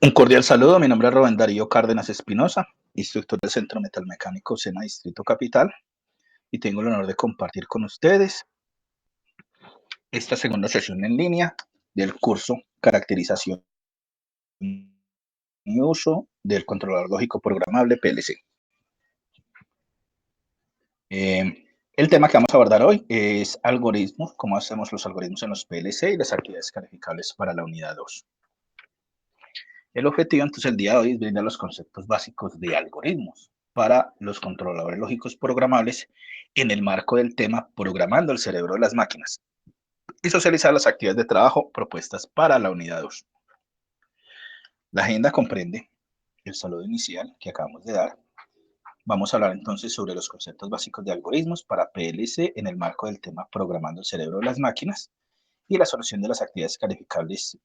Un cordial saludo, mi nombre es Rubén Darío Cárdenas Espinosa, instructor del Centro Metalmecánico SENA Distrito Capital, y tengo el honor de compartir con ustedes esta segunda sesión en línea del curso Caracterización y uso del controlador lógico programable PLC. El tema que vamos a abordar hoy es algoritmos, cómo hacemos los algoritmos en los PLC y las actividades calificables para la unidad 2. El objetivo entonces el día de hoy es brindar los conceptos básicos de algoritmos para los controladores lógicos programables en el marco del tema Programando el cerebro de las máquinas y socializar las actividades de trabajo propuestas para la unidad 2. La agenda comprende el saludo inicial que acabamos de dar. Vamos a hablar entonces sobre los conceptos básicos de algoritmos para PLC en el marco del tema Programando el cerebro de las máquinas y la solución de las actividades calificables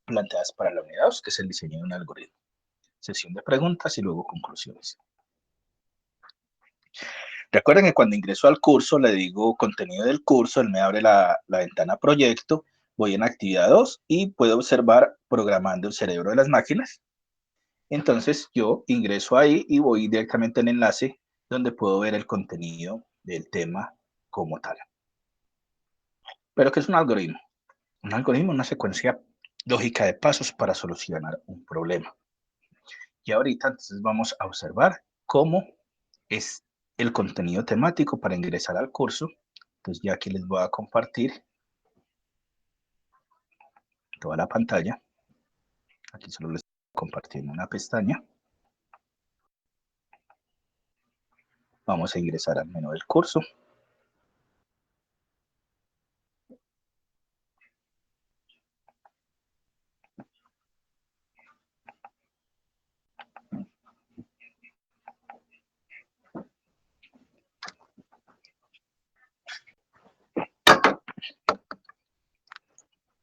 planteadas para la unidad 2, que es el diseño de un algoritmo. Sesión de preguntas y luego conclusiones. Recuerden que cuando ingreso al curso le digo contenido del curso, él me abre la ventana proyecto, voy en actividad 2 y puedo observar programando el cerebro de las máquinas. Entonces yo ingreso ahí y voy directamente al enlace donde puedo ver el contenido del tema como tal. ¿Pero qué es un algoritmo? Un algoritmo es una secuencia lógica de pasos para solucionar un problema. Y ahorita entonces vamos a observar cómo es el contenido temático para ingresar al curso. Entonces ya aquí les voy a compartir toda la pantalla. Aquí solo les estoy compartiendo una pestaña. Vamos a ingresar al menú del curso.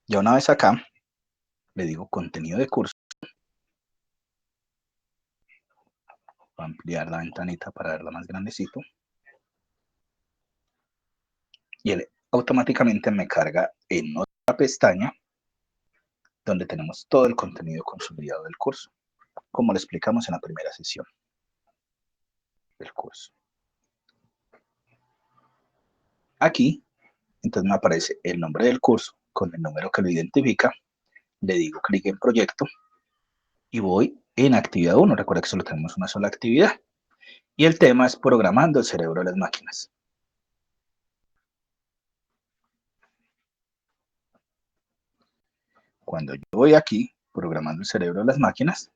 Ya una vez acá, le digo contenido de curso. Voy a ampliar la ventanita para verla más grandecito. Y él automáticamente me carga en otra pestaña donde tenemos todo el contenido consolidado del curso, como lo explicamos en la primera sesión del curso. Aquí, entonces me aparece el nombre del curso con el número que lo identifica. Le digo clic en proyecto y voy en actividad 1. Recuerda que solo tenemos una sola actividad. Y el tema es programando el cerebro de las máquinas. Cuando yo voy aquí, programando el cerebro de las máquinas,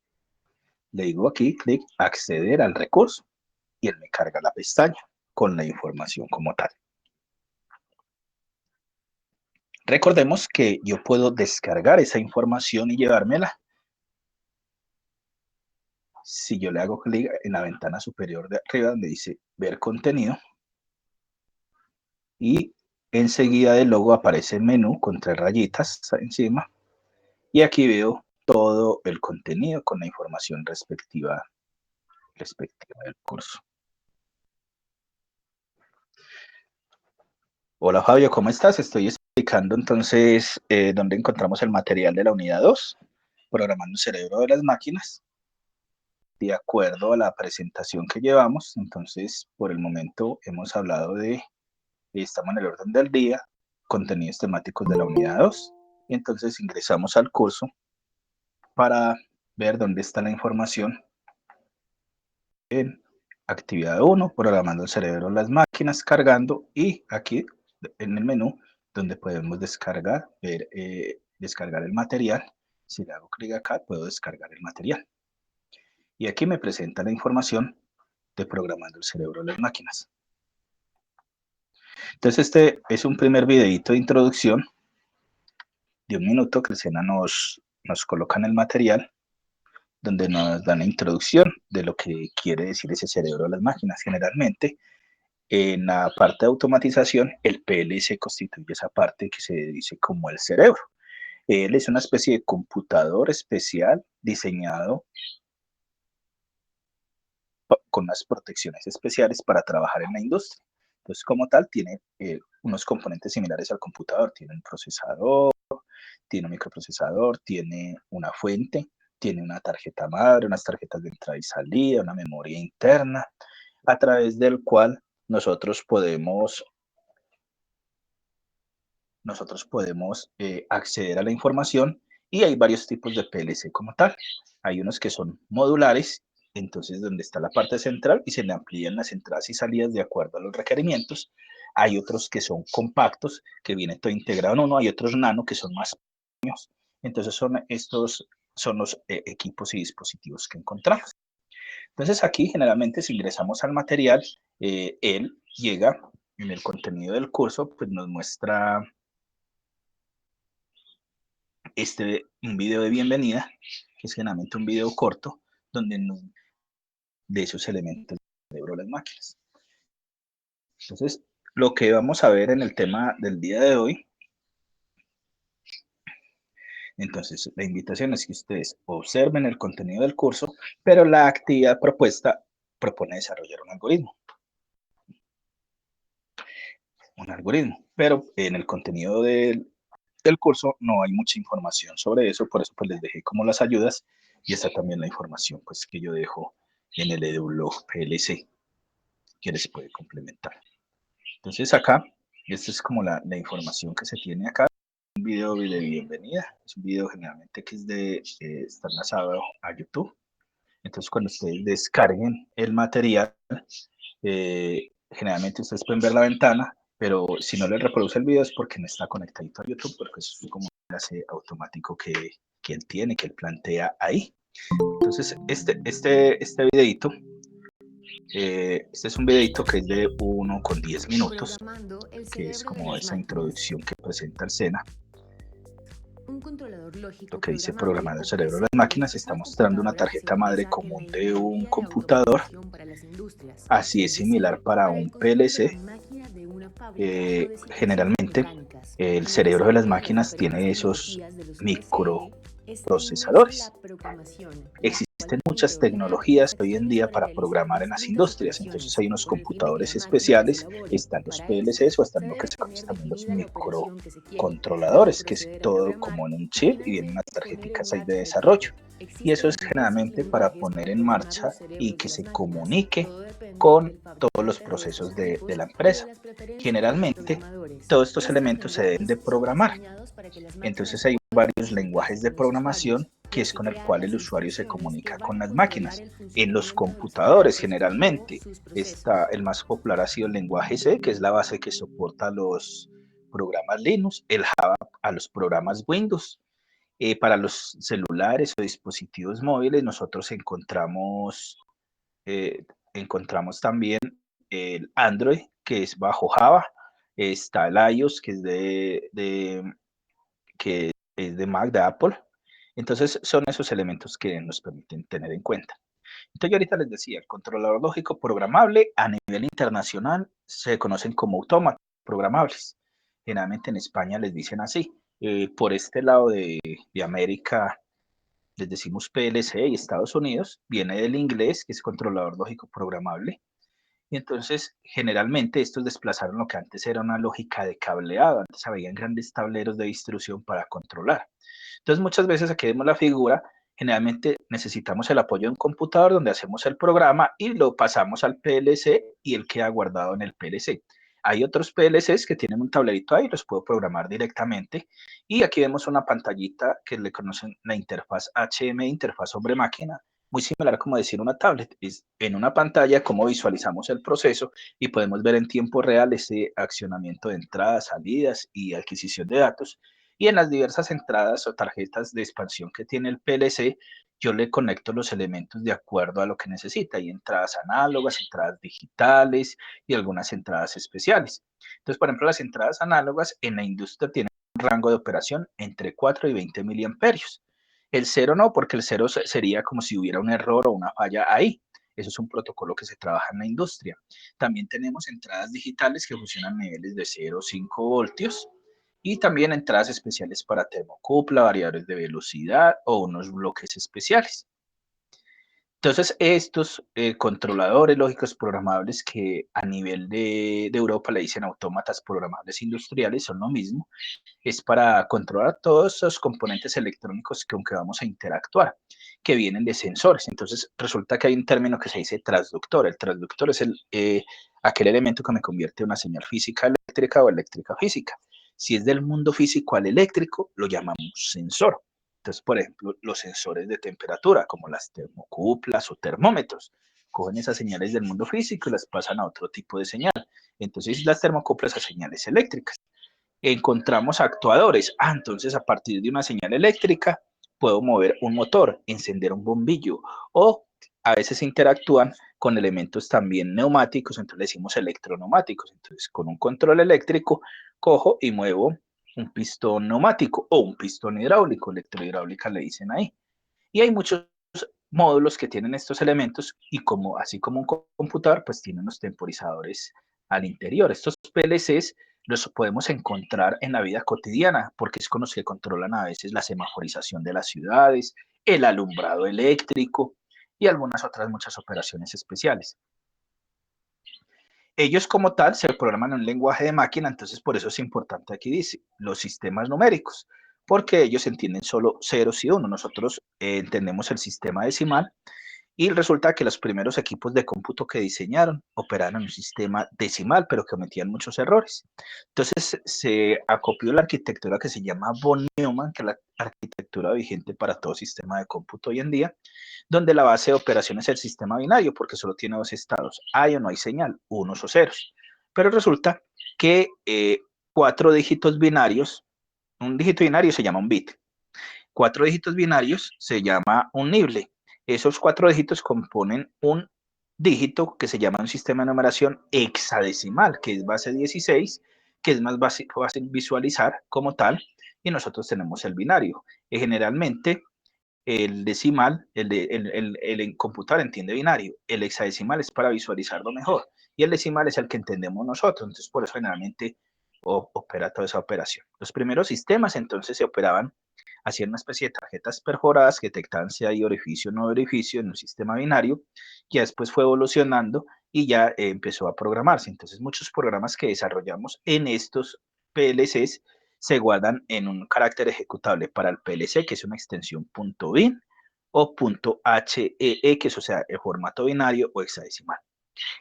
le digo aquí, clic, acceder al recurso. Y él me carga la pestaña con la información como tal. Recordemos que yo puedo descargar esa información y llevármela. Si yo le hago clic en la ventana superior de arriba donde dice ver contenido, y enseguida del logo aparece el menú con 3 rayitas encima, y aquí veo todo el contenido con la información respectiva del curso. Hola Fabio, ¿cómo estás? Estoy explicando entonces dónde encontramos el material de la unidad 2, programando el cerebro de las máquinas, de acuerdo a la presentación que llevamos. Entonces, por el momento hemos hablado estamos en el orden del día, contenidos temáticos de la unidad 2, y entonces ingresamos al curso para ver dónde está la información en actividad 1, programando el cerebro de las máquinas, cargando, y aquí en el menú donde podemos descargar, descargar el material. Si le hago clic acá, puedo descargar el material. Y aquí me presenta la información de programando el cerebro de las máquinas. Entonces este es un primer videito de introducción de 1 minuto que el SENA nos coloca en el material, donde nos dan la introducción de lo que quiere decir ese cerebro de las máquinas. Generalmente, en la parte de automatización, el PLC constituye esa parte que se dice como el cerebro. Él es una especie de computador especial diseñado con unas protecciones especiales para trabajar en la industria. Entonces, como tal, tiene unos componentes similares al computador. Tiene un procesador, tiene un microprocesador, tiene una fuente tiene una tarjeta madre, unas tarjetas de entrada y salida, una memoria interna, a través del cual nosotros podemos acceder a la información, y hay varios tipos de PLC como tal. Hay unos que son modulares, entonces donde está la parte central y se le amplían las entradas y salidas de acuerdo a los requerimientos. Hay otros que son compactos, que viene todo integrado en uno. Hay otros nano que son más pequeños. Entonces estos son los equipos y dispositivos que encontramos. Entonces aquí generalmente si ingresamos al material, él llega en el contenido del curso, pues nos muestra un video de bienvenida, que es generalmente un video corto, donde nos de esos elementos del cerebro de las máquinas. Entonces, lo que vamos a ver en el tema del día de hoy, entonces la invitación es que ustedes observen el contenido del curso, pero la actividad propuesta propone desarrollar un algoritmo. Pero en el contenido del curso no hay mucha información sobre eso, por eso pues les dejé como las ayudas, y está también la información pues que yo dejo en el EduBlog PLC, que les puede complementar. Entonces acá, esta es como la información que se tiene acá. Un video de bienvenida, es un video generalmente que está enlazado a YouTube. Entonces cuando ustedes descarguen el material, generalmente ustedes pueden ver la ventana, pero si no les reproduce el video es porque no está conectadito a YouTube, porque eso es como un enlace automático que él tiene, que él plantea ahí. Entonces este videito, este es un videito que es de 1,10 minutos, que es como esa introducción que presenta el SENA. Lo que dice programar el cerebro de las máquinas, está mostrando una tarjeta madre común de un computador. Así es similar para un PLC. Generalmente el cerebro de las máquinas tiene esos microprocesadores. Existen muchas tecnologías hoy en día para programar en las industrias, entonces hay unos computadores especiales, están los PLCs o están lo que se conoce también los microcontroladores, que es todo como en un chip y vienen unas tarjeticas ahí de desarrollo. Y eso es generalmente para poner en marcha y que se comunique con todos los procesos de la empresa. Generalmente todos estos elementos se deben de programar. Entonces hay varios lenguajes de programación que es con el cual el usuario se comunica con las máquinas. En los computadores generalmente el más popular ha sido el lenguaje C, que es la base que soporta los programas Linux, el Java a los programas Windows. Para los celulares o dispositivos móviles nosotros encontramos también el Android, que es bajo Java. Está el iOS, que es de Mac, de Apple. Entonces son esos elementos que nos permiten tener en cuenta. Entonces yo ahorita les decía, el controlador lógico programable a nivel internacional se conocen como autómatas programables. Generalmente en España les dicen así. Por este lado de América les decimos PLC, y Estados Unidos viene del inglés, que es controlador lógico programable. Y entonces, generalmente, estos desplazaron lo que antes era una lógica de cableado. Antes habían grandes tableros de distribución para controlar. Entonces, muchas veces aquí vemos la figura. Generalmente necesitamos el apoyo de un computador donde hacemos el programa y lo pasamos al PLC y él queda guardado en el PLC. Hay otros PLCs que tienen un tablerito ahí, los puedo programar directamente. Y aquí vemos una pantallita que le conocen la interfaz HMI, interfaz hombre-máquina, muy similar como decir una tablet. Es en una pantalla cómo visualizamos el proceso y podemos ver en tiempo real ese accionamiento de entradas, salidas y adquisición de datos. Y en las diversas entradas o tarjetas de expansión que tiene el PLC, yo le conecto los elementos de acuerdo a lo que necesita. Hay entradas análogas, entradas digitales y algunas entradas especiales. Entonces, por ejemplo, las entradas análogas en la industria tienen un rango de operación entre 4 y 20 miliamperios. El cero no, porque el cero sería como si hubiera un error o una falla ahí. Eso es un protocolo que se trabaja en la industria. También tenemos entradas digitales que funcionan a niveles de 0 a 5 voltios, y también entradas especiales para termocupla, variadores de velocidad o unos bloques especiales. Entonces, estos controladores lógicos programables, que a nivel de Europa le dicen autómatas programables industriales, son lo mismo. Es para controlar todos esos componentes electrónicos con que vamos a interactuar. que vienen de sensores. Entonces, resulta que hay un término que se dice transductor. El transductor es aquel elemento que me convierte una señal física eléctrica o eléctrica física. Si es del mundo físico al eléctrico, lo llamamos sensor. Entonces, por ejemplo, los sensores de temperatura, como las termocuplas o termómetros, cogen esas señales del mundo físico y las pasan a otro tipo de señal. Entonces, las termocuplas a señales eléctricas. Encontramos actuadores. Entonces, a partir de una señal eléctrica, puedo mover un motor, encender un bombillo, o a veces interactúan con elementos también neumáticos, entonces le decimos electroneumáticos. Entonces, con un control eléctrico, cojo y muevo un pistón neumático o un pistón hidráulico, electrohidráulica le dicen ahí. Y hay muchos módulos que tienen estos elementos y así como un computador, pues tienen los temporizadores al interior. Estos PLCs los podemos encontrar en la vida cotidiana porque es con los que controlan a veces la semaforización de las ciudades, el alumbrado eléctrico y algunas otras muchas operaciones especiales. Ellos como tal se programan en un lenguaje de máquina, entonces por eso es importante aquí dice los sistemas numéricos, porque ellos entienden solo ceros y unos. Nosotros entendemos el sistema decimal y resulta que los primeros equipos de cómputo que diseñaron operaban en un sistema decimal, pero que cometían muchos errores. Entonces se acopió la arquitectura que se llama von Neumann, que es la arquitectura vigente para todo sistema de cómputo hoy en día, donde la base de operación es el sistema binario, porque solo tiene dos estados, hay o no hay señal, unos o ceros. Pero resulta que 4 dígitos binarios, un dígito binario se llama un bit, 4 dígitos binarios se llama un nible. Esos 4 dígitos componen un dígito que se llama un sistema de numeración hexadecimal, que es base 16, que es más fácil visualizar como tal, y nosotros tenemos el binario. Y generalmente el decimal, el computador entiende binario, el hexadecimal es para visualizarlo mejor, y el decimal es el que entendemos nosotros, entonces por eso generalmente opera toda esa operación. Los primeros sistemas entonces se operaban hacían una especie de tarjetas perforadas que detectaban si hay orificio o no orificio en un sistema binario, que después fue evolucionando y ya empezó a programarse. Entonces, muchos programas que desarrollamos en estos PLCs se guardan en un carácter ejecutable para el PLC, que es una extensión .bin o .HEE, que es o sea, el formato binario o hexadecimal.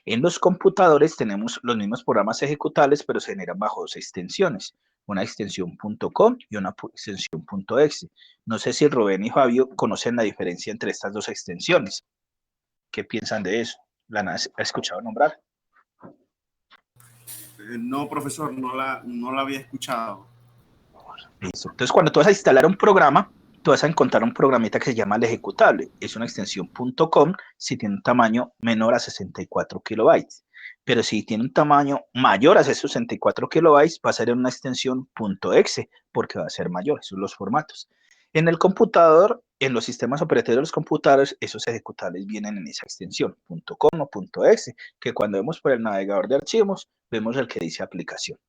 En los computadores tenemos los mismos programas ejecutables, pero se generan bajo dos extensiones, una extensión .com y una extensión .exe. No sé si Rubén y Fabio conocen la diferencia entre estas dos extensiones. ¿Qué piensan de eso? ¿La han escuchado nombrar? No, profesor, no la había escuchado. Listo. Entonces, cuando tú vas a instalar un programa, tú vas a encontrar un programita que se llama el ejecutable. Es una extensión .com si tiene un tamaño menor a 64 kilobytes. Pero si tiene un tamaño mayor a 64 kilobytes, va a ser en una extensión .exe, porque va a ser mayor. Esos son los formatos. En el computador, en los sistemas operativos de los computadores, esos ejecutables vienen en esa extensión .com o .exe, que cuando vemos por el navegador de archivos, vemos el que dice aplicación.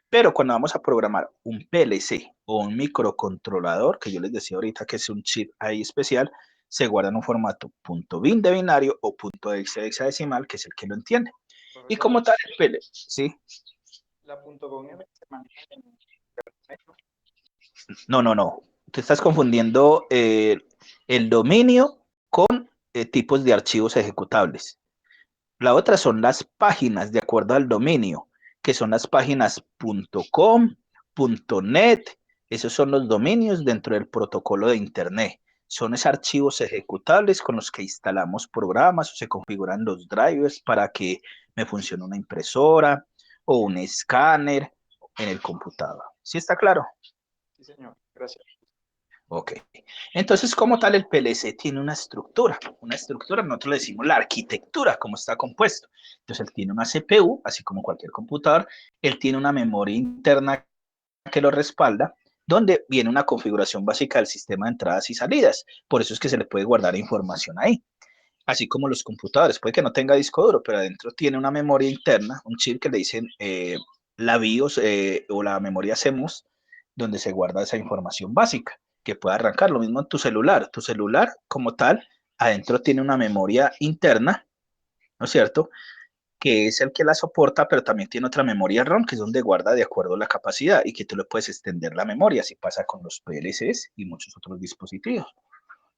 Pero cuando vamos a programar un PLC o un microcontrolador, que yo les decía ahorita que es un chip ahí especial, se guarda en un formato .bin de binario o .exe de hexadecimal, que es el que lo entiende. Profesor, y como tal, el PLC, ¿sí? La .com se maneja en internet. No. Te estás confundiendo el dominio con tipos de archivos ejecutables. La otra son las páginas de acuerdo al dominio, que son las páginas .com, .net, esos son los dominios dentro del protocolo de Internet. Son esos archivos ejecutables con los que instalamos programas o se configuran los drivers para que me funcione una impresora o un escáner en el computador. ¿Sí está claro? Sí, señor. Gracias. Ok. Entonces, como tal, el PLC tiene una estructura, nosotros le decimos la arquitectura, cómo está compuesto. Entonces, él tiene una CPU, así como cualquier computador, él tiene una memoria interna que lo respalda, donde viene una configuración básica del sistema de entradas y salidas. Por eso es que se le puede guardar información ahí. Así como los computadores, puede que no tenga disco duro, pero adentro tiene una memoria interna, un chip que le dicen la BIOS o la memoria CMOS, donde se guarda esa información básica que puede arrancar. Lo mismo en tu celular como tal, adentro tiene una memoria interna, ¿no es cierto? Que es el que la soporta, pero también tiene otra memoria ROM, que es donde guarda de acuerdo a la capacidad y que tú le puedes extender la memoria, así pasa con los PLCs y muchos otros dispositivos.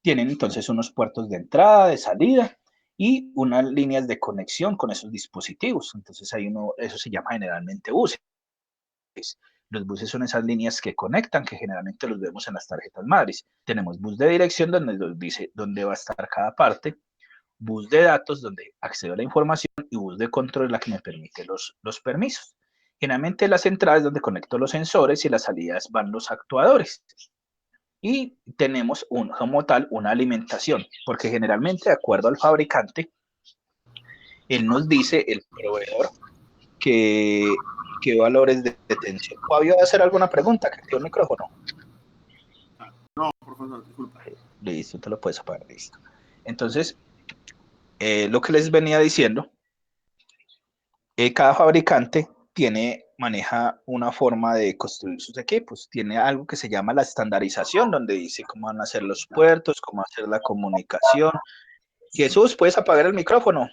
Tienen entonces unos puertos de entrada, de salida y unas líneas de conexión con esos dispositivos. Entonces eso se llama generalmente buses. Los buses son esas líneas que conectan, que generalmente los vemos en las tarjetas madres. Tenemos bus de dirección donde nos dice dónde va a estar cada parte, bus de datos donde accedo a la información y bus de control la que me permite los permisos. Generalmente las entradas donde conecto los sensores y las salidas van los actuadores. Y tenemos como tal una alimentación, porque generalmente de acuerdo al fabricante, él nos dice, el proveedor, qué valores de tensión. ¿Fabio va a hacer alguna pregunta? Que active el micrófono. No, profesor, disculpa. Listo, te lo puedes apagar, listo. Entonces, lo que les venía diciendo, cada fabricante maneja una forma de construir sus equipos. Tiene algo que se llama la estandarización, donde dice cómo van a ser los puertos, cómo hacer la comunicación. Jesús, ¿puedes apagar el micrófono?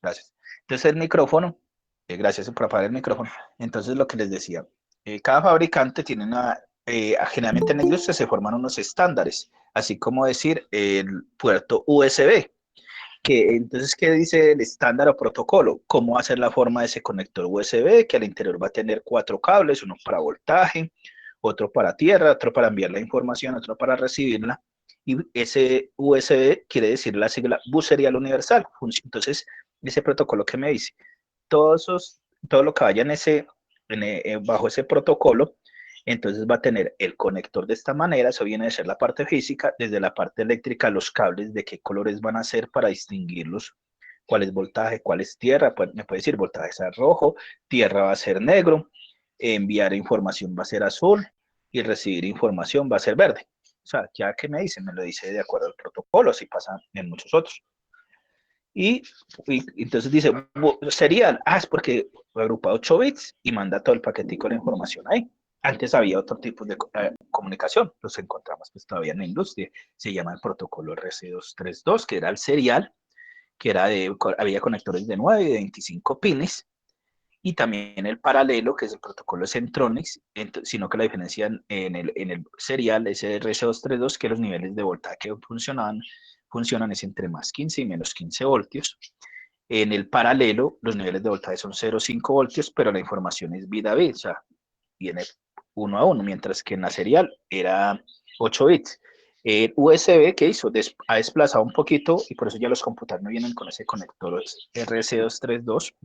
Gracias. Entonces el micrófono, gracias por apagar el micrófono. Entonces lo que les decía, cada fabricante tiene generalmente en la industria se forman unos estándares, así como decir el puerto USB. Entonces, ¿qué dice el estándar o protocolo? ¿Cómo hacer la forma de ese conector USB? Que al interior va a tener 4 cables, uno para voltaje, otro para tierra, otro para enviar la información, otro para recibirla. Y ese USB quiere decir la sigla Bus Serial Universal. Entonces, ese protocolo que me dice, todo lo que vaya bajo ese protocolo, entonces va a tener el conector de esta manera, eso viene de ser la parte física, desde la parte eléctrica, los cables, de qué colores van a ser para distinguirlos, cuál es voltaje, cuál es tierra, me puede decir voltaje es rojo, tierra va a ser negro, enviar información va a ser azul y recibir información va a ser verde. O sea, ya que me dicen, me lo dice de acuerdo al protocolo, así pasa en muchos otros. Y entonces dice, serial, es porque agrupa 8 bits y manda todo el paquetico de la información ahí. Antes había otro tipo de comunicación, los encontramos pues todavía en la industria, se llama el protocolo RC232, que era el serial, que había conectores de 9 y de 25 pines, y también el paralelo, que es el protocolo Centronics, sino que la diferencia en el serial es el RC232, que los niveles de voltaje que funcionan es entre más 15 y menos 15 voltios. En el paralelo, los niveles de voltaje son 0,5 voltios, pero la información es bit a bit, o sea, viene 1 a 1, mientras que en la serial era 8 bits. El USB, ¿qué hizo? Ha desplazado un poquito y por eso ya los computadores no vienen con ese conector RC232,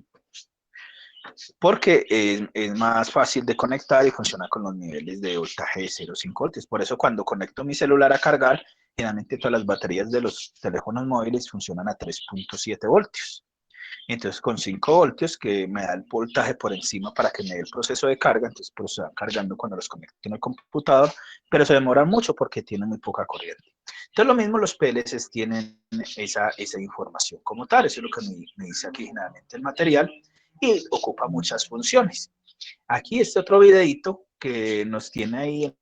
porque es más fácil de conectar y funciona con los niveles de voltaje de 0,5 voltios. Por eso cuando conecto mi celular a cargar, generalmente todas las baterías de los teléfonos móviles funcionan a 3,7 voltios. Entonces con 5 voltios que me da el voltaje por encima para que me dé el proceso de carga, entonces pues se van cargando cuando los conecto en el computador, pero se demoran mucho porque tienen muy poca corriente. Entonces lo mismo los PLCs tienen esa información como tal, eso es lo que me dice aquí generalmente el material, y ocupa muchas funciones. Aquí este otro videito que nos tiene ahí en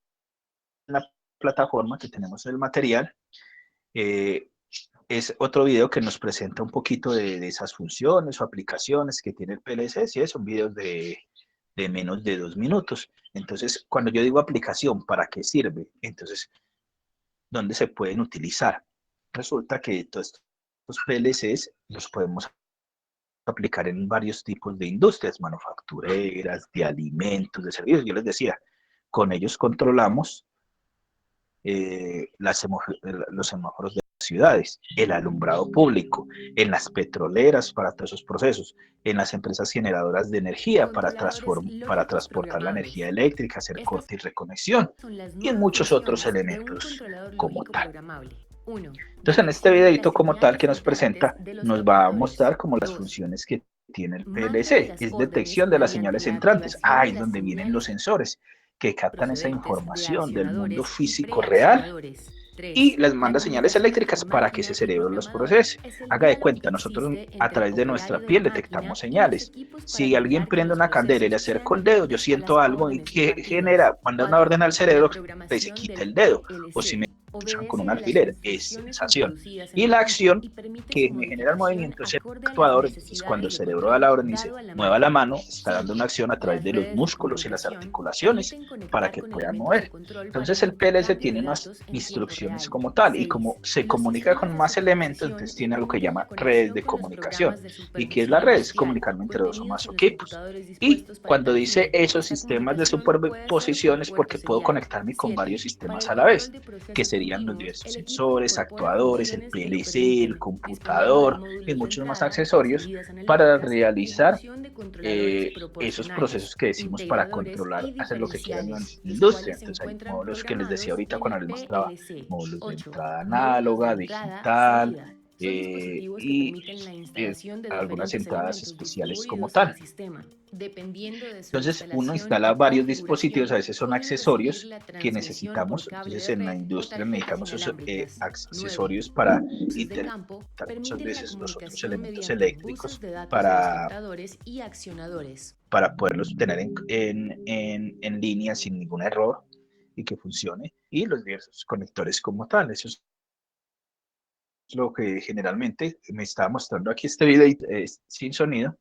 la plataforma que tenemos el material, es otro video que nos presenta un poquito de esas funciones o aplicaciones que tiene el PLC, ¿sí? Son videos de menos de 2 minutos. Entonces, cuando yo digo aplicación, ¿para qué sirve? Entonces, ¿dónde se pueden utilizar? Resulta que todos estos PLCs los podemos aplicar en varios tipos de industrias, manufactureras, de alimentos, de servicios. Yo les decía, con ellos controlamos los semáforos de las ciudades, el alumbrado público, en las petroleras para todos esos procesos, en las empresas generadoras de energía para transportar la energía eléctrica, hacer corte y reconexión, y en muchos otros elementos como tal. Entonces en este videito como tal que nos presenta, nos va a mostrar como las funciones que tiene el PLC, es detección de las señales entrantes, ahí es donde vienen los sensores que captan esa información del mundo físico real y les manda señales eléctricas para que ese cerebro los procese. Haga de cuenta, nosotros a través de nuestra piel detectamos señales. Si alguien prende una candela y le acerco el dedo, yo siento algo y que genera, manda una orden al cerebro que dice quita el dedo. O si me pusieron con un alfiler, es sensación. Y la acción que me genera el movimiento es el actuador. Entonces, cuando el cerebro da la orden y dice, mueva la mano, está dando una acción a través de los músculos y las articulaciones para que puedan mover. Entonces, el PLC tiene unas instrucciones como tal, y como se comunica con más elementos, entonces tiene algo que llama redes de comunicación. ¿Y qué es la red? Es comunicarme entre dos o más equipos. Y cuando dice esos sistemas de superposición es porque puedo conectarme con varios sistemas a la vez, que serían los diversos sensores, actuadores, el PLC, el computador y muchos más accesorios para realizar esos procesos que decimos para controlar, hacer lo que quieran en la industria. Entonces hay módulos que les decía ahorita cuando les mostraba, módulos de entrada análoga, digital, y algunas entradas especiales como tal. Entonces uno instala varios dispositivos, a veces son accesorios que necesitamos. Entonces en la industria necesitamos esos accesorios para interconectar muchas veces los otros elementos eléctricos para poderlos tener en línea sin ningún error y que funcione, y los diversos conectores como tal. Eso es lo que generalmente me está mostrando aquí este video sin sonido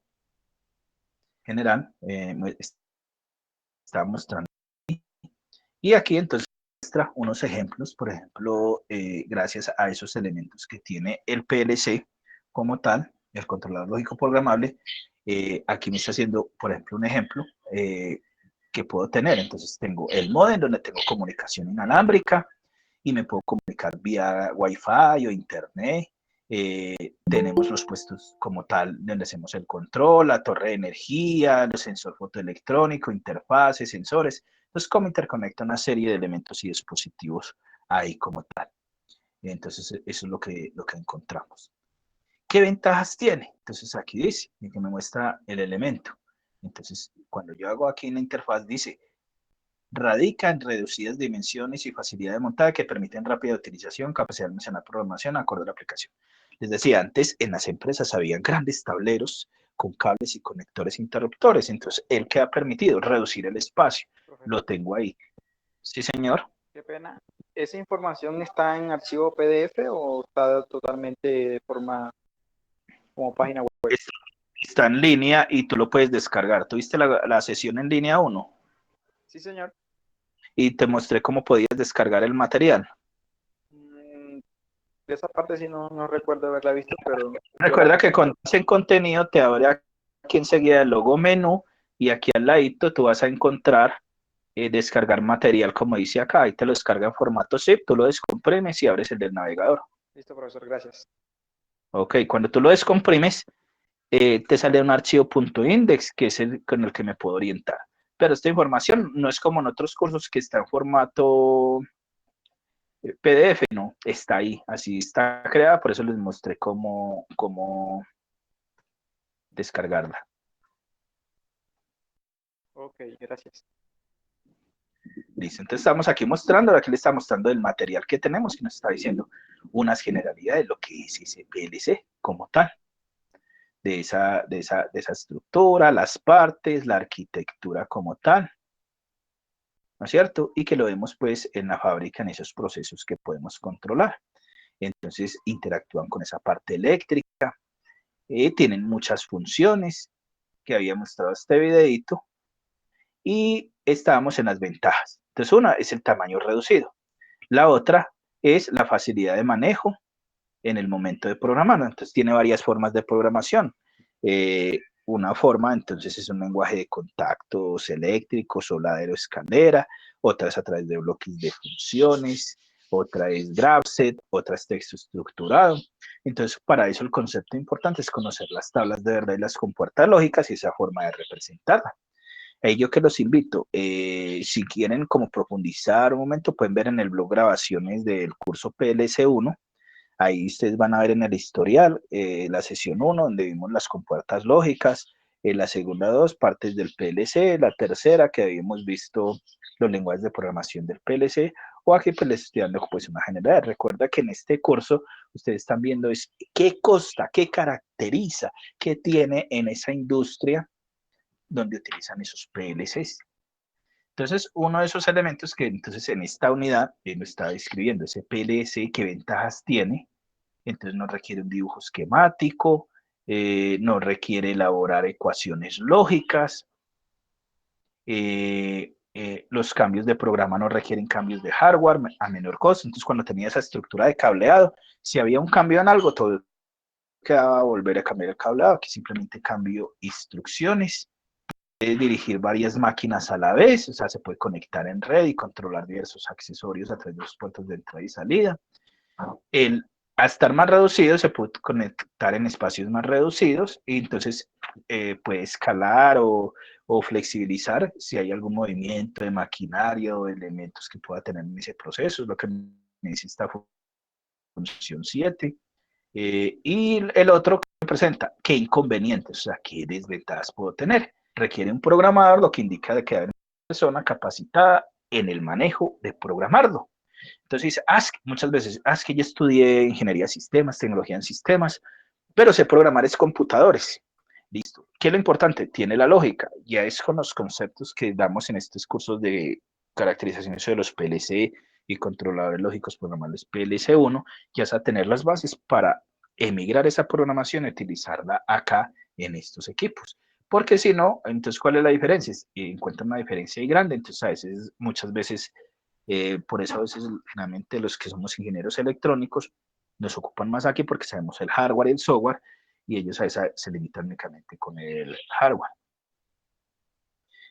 general. Está mostrando. Y aquí entonces muestra unos ejemplos, por ejemplo, gracias a esos elementos que tiene el PLC como tal, el controlador lógico programable. Aquí me está haciendo, por ejemplo, un ejemplo que puedo tener. Entonces tengo el módem donde tengo comunicación inalámbrica y me puedo comunicar vía Wi-Fi o Internet. Tenemos los puestos como tal donde hacemos el control, la torre de energía, el sensor fotoelectrónico, interfaces, sensores. Entonces, cómo interconecta una serie de elementos y dispositivos ahí como tal. Entonces, eso es lo que encontramos. ¿Qué ventajas tiene? Entonces, aquí dice, que me muestra el elemento. Entonces, cuando yo hago aquí en la interfaz, dice, radica en reducidas dimensiones y facilidad de montaje que permiten rápida utilización, capacidad de almacenar programación acorde a la aplicación. Les decía antes, en las empresas había grandes tableros con cables y conectores interruptores. Entonces, ¿el que ha permitido? Reducir el espacio. Profesor, Lo tengo ahí. Sí, señor. qué pena. ¿Esa información está en archivo PDF o está totalmente de forma como página web? Está en línea y tú lo puedes descargar. ¿Tuviste la sesión en línea 1? Sí, señor. Y te mostré cómo podías descargar el material. De esa parte sí no recuerdo haberla visto, pero Recuerda que cuando estás en contenido te abre aquí enseguida el logo menú y aquí al ladito tú vas a encontrar descargar material como dice acá. Ahí te lo descarga en formato zip, tú lo descomprimes y abres el del navegador. listo, profesor, gracias. Ok, cuando tú lo descomprimes, te sale un archivo .index, que es el con el que me puedo orientar. Pero esta información no es como en otros cursos que está en formato PDF, no, está ahí, así está creada, por eso les mostré cómo descargarla. Ok, gracias. Listo, entonces estamos aquí mostrando, aquí le está mostrando el material que tenemos y nos está diciendo unas generalidades de lo que es ese PLC como tal, de esa estructura, las partes, la arquitectura como tal, ¿no es cierto? Y que lo vemos pues en la fábrica, en esos procesos que podemos controlar. Entonces interactúan con esa parte eléctrica, tienen muchas funciones que había mostrado este videito y estábamos en las ventajas. Entonces una es el tamaño reducido, la otra es la facilidad de manejo en el momento de programar. Entonces tiene varias formas de programación. Una forma, entonces, es un lenguaje de contactos eléctricos, soldadero escalera, otra es a través de bloques de funciones, otra es graph-set, otra es texto estructurado. Entonces, para eso el concepto importante es conocer las tablas de verdad y las compuertas lógicas y esa forma de representarla. Yo que los invito, si quieren como profundizar un momento, pueden ver en el blog grabaciones del curso PLC1. Ahí ustedes van a ver en el historial la sesión 1, donde vimos las compuertas lógicas, la segunda 2, partes del PLC, la tercera, que habíamos visto los lenguajes de programación del PLC, o aquí pues les estoy dando pues una generalidad. Recuerda que en este curso ustedes están viendo es qué consta, qué caracteriza, qué tiene en esa industria donde utilizan esos PLCs. Entonces, uno de esos elementos que entonces en esta unidad lo está describiendo, ese PLC, qué ventajas tiene. Entonces no requiere un dibujo esquemático, no requiere elaborar ecuaciones lógicas, los cambios de programa no requieren cambios de hardware a menor costo. Entonces, cuando tenía esa estructura de cableado, si había un cambio en algo, todo quedaba volver a cambiar el cableado. Aquí simplemente cambio instrucciones. Puede dirigir varias máquinas a la vez, o sea, se puede conectar en red y controlar diversos accesorios a través de los puertos de entrada y salida. A estar más reducido, se puede conectar en espacios más reducidos y entonces puede escalar o flexibilizar si hay algún movimiento de maquinaria o elementos que pueda tener en ese proceso, es lo que me dice esta función 7. Y el otro que presenta, ¿qué inconvenientes? O sea, ¿qué desventajas puedo tener? Requiere un programador, lo que indica que hay una persona capacitada en el manejo de programarlo. Entonces dice, muchas veces, que yo estudié ingeniería de sistemas, tecnología en sistemas, pero sé programar es computadores. Listo. ¿Qué es lo importante? Tiene la lógica. Ya es con los conceptos que damos en estos cursos de caracterización de los PLC y controladores lógicos programables PLC1, ya es a tener las bases para emigrar esa programación y utilizarla acá en estos equipos. Porque si no, entonces, ¿cuál es la diferencia? Encuentran una diferencia ahí grande, entonces a veces, muchas veces, por eso a veces, finalmente, los que somos ingenieros electrónicos nos ocupan más aquí porque sabemos el hardware y el software, y ellos a veces se limitan únicamente con el hardware.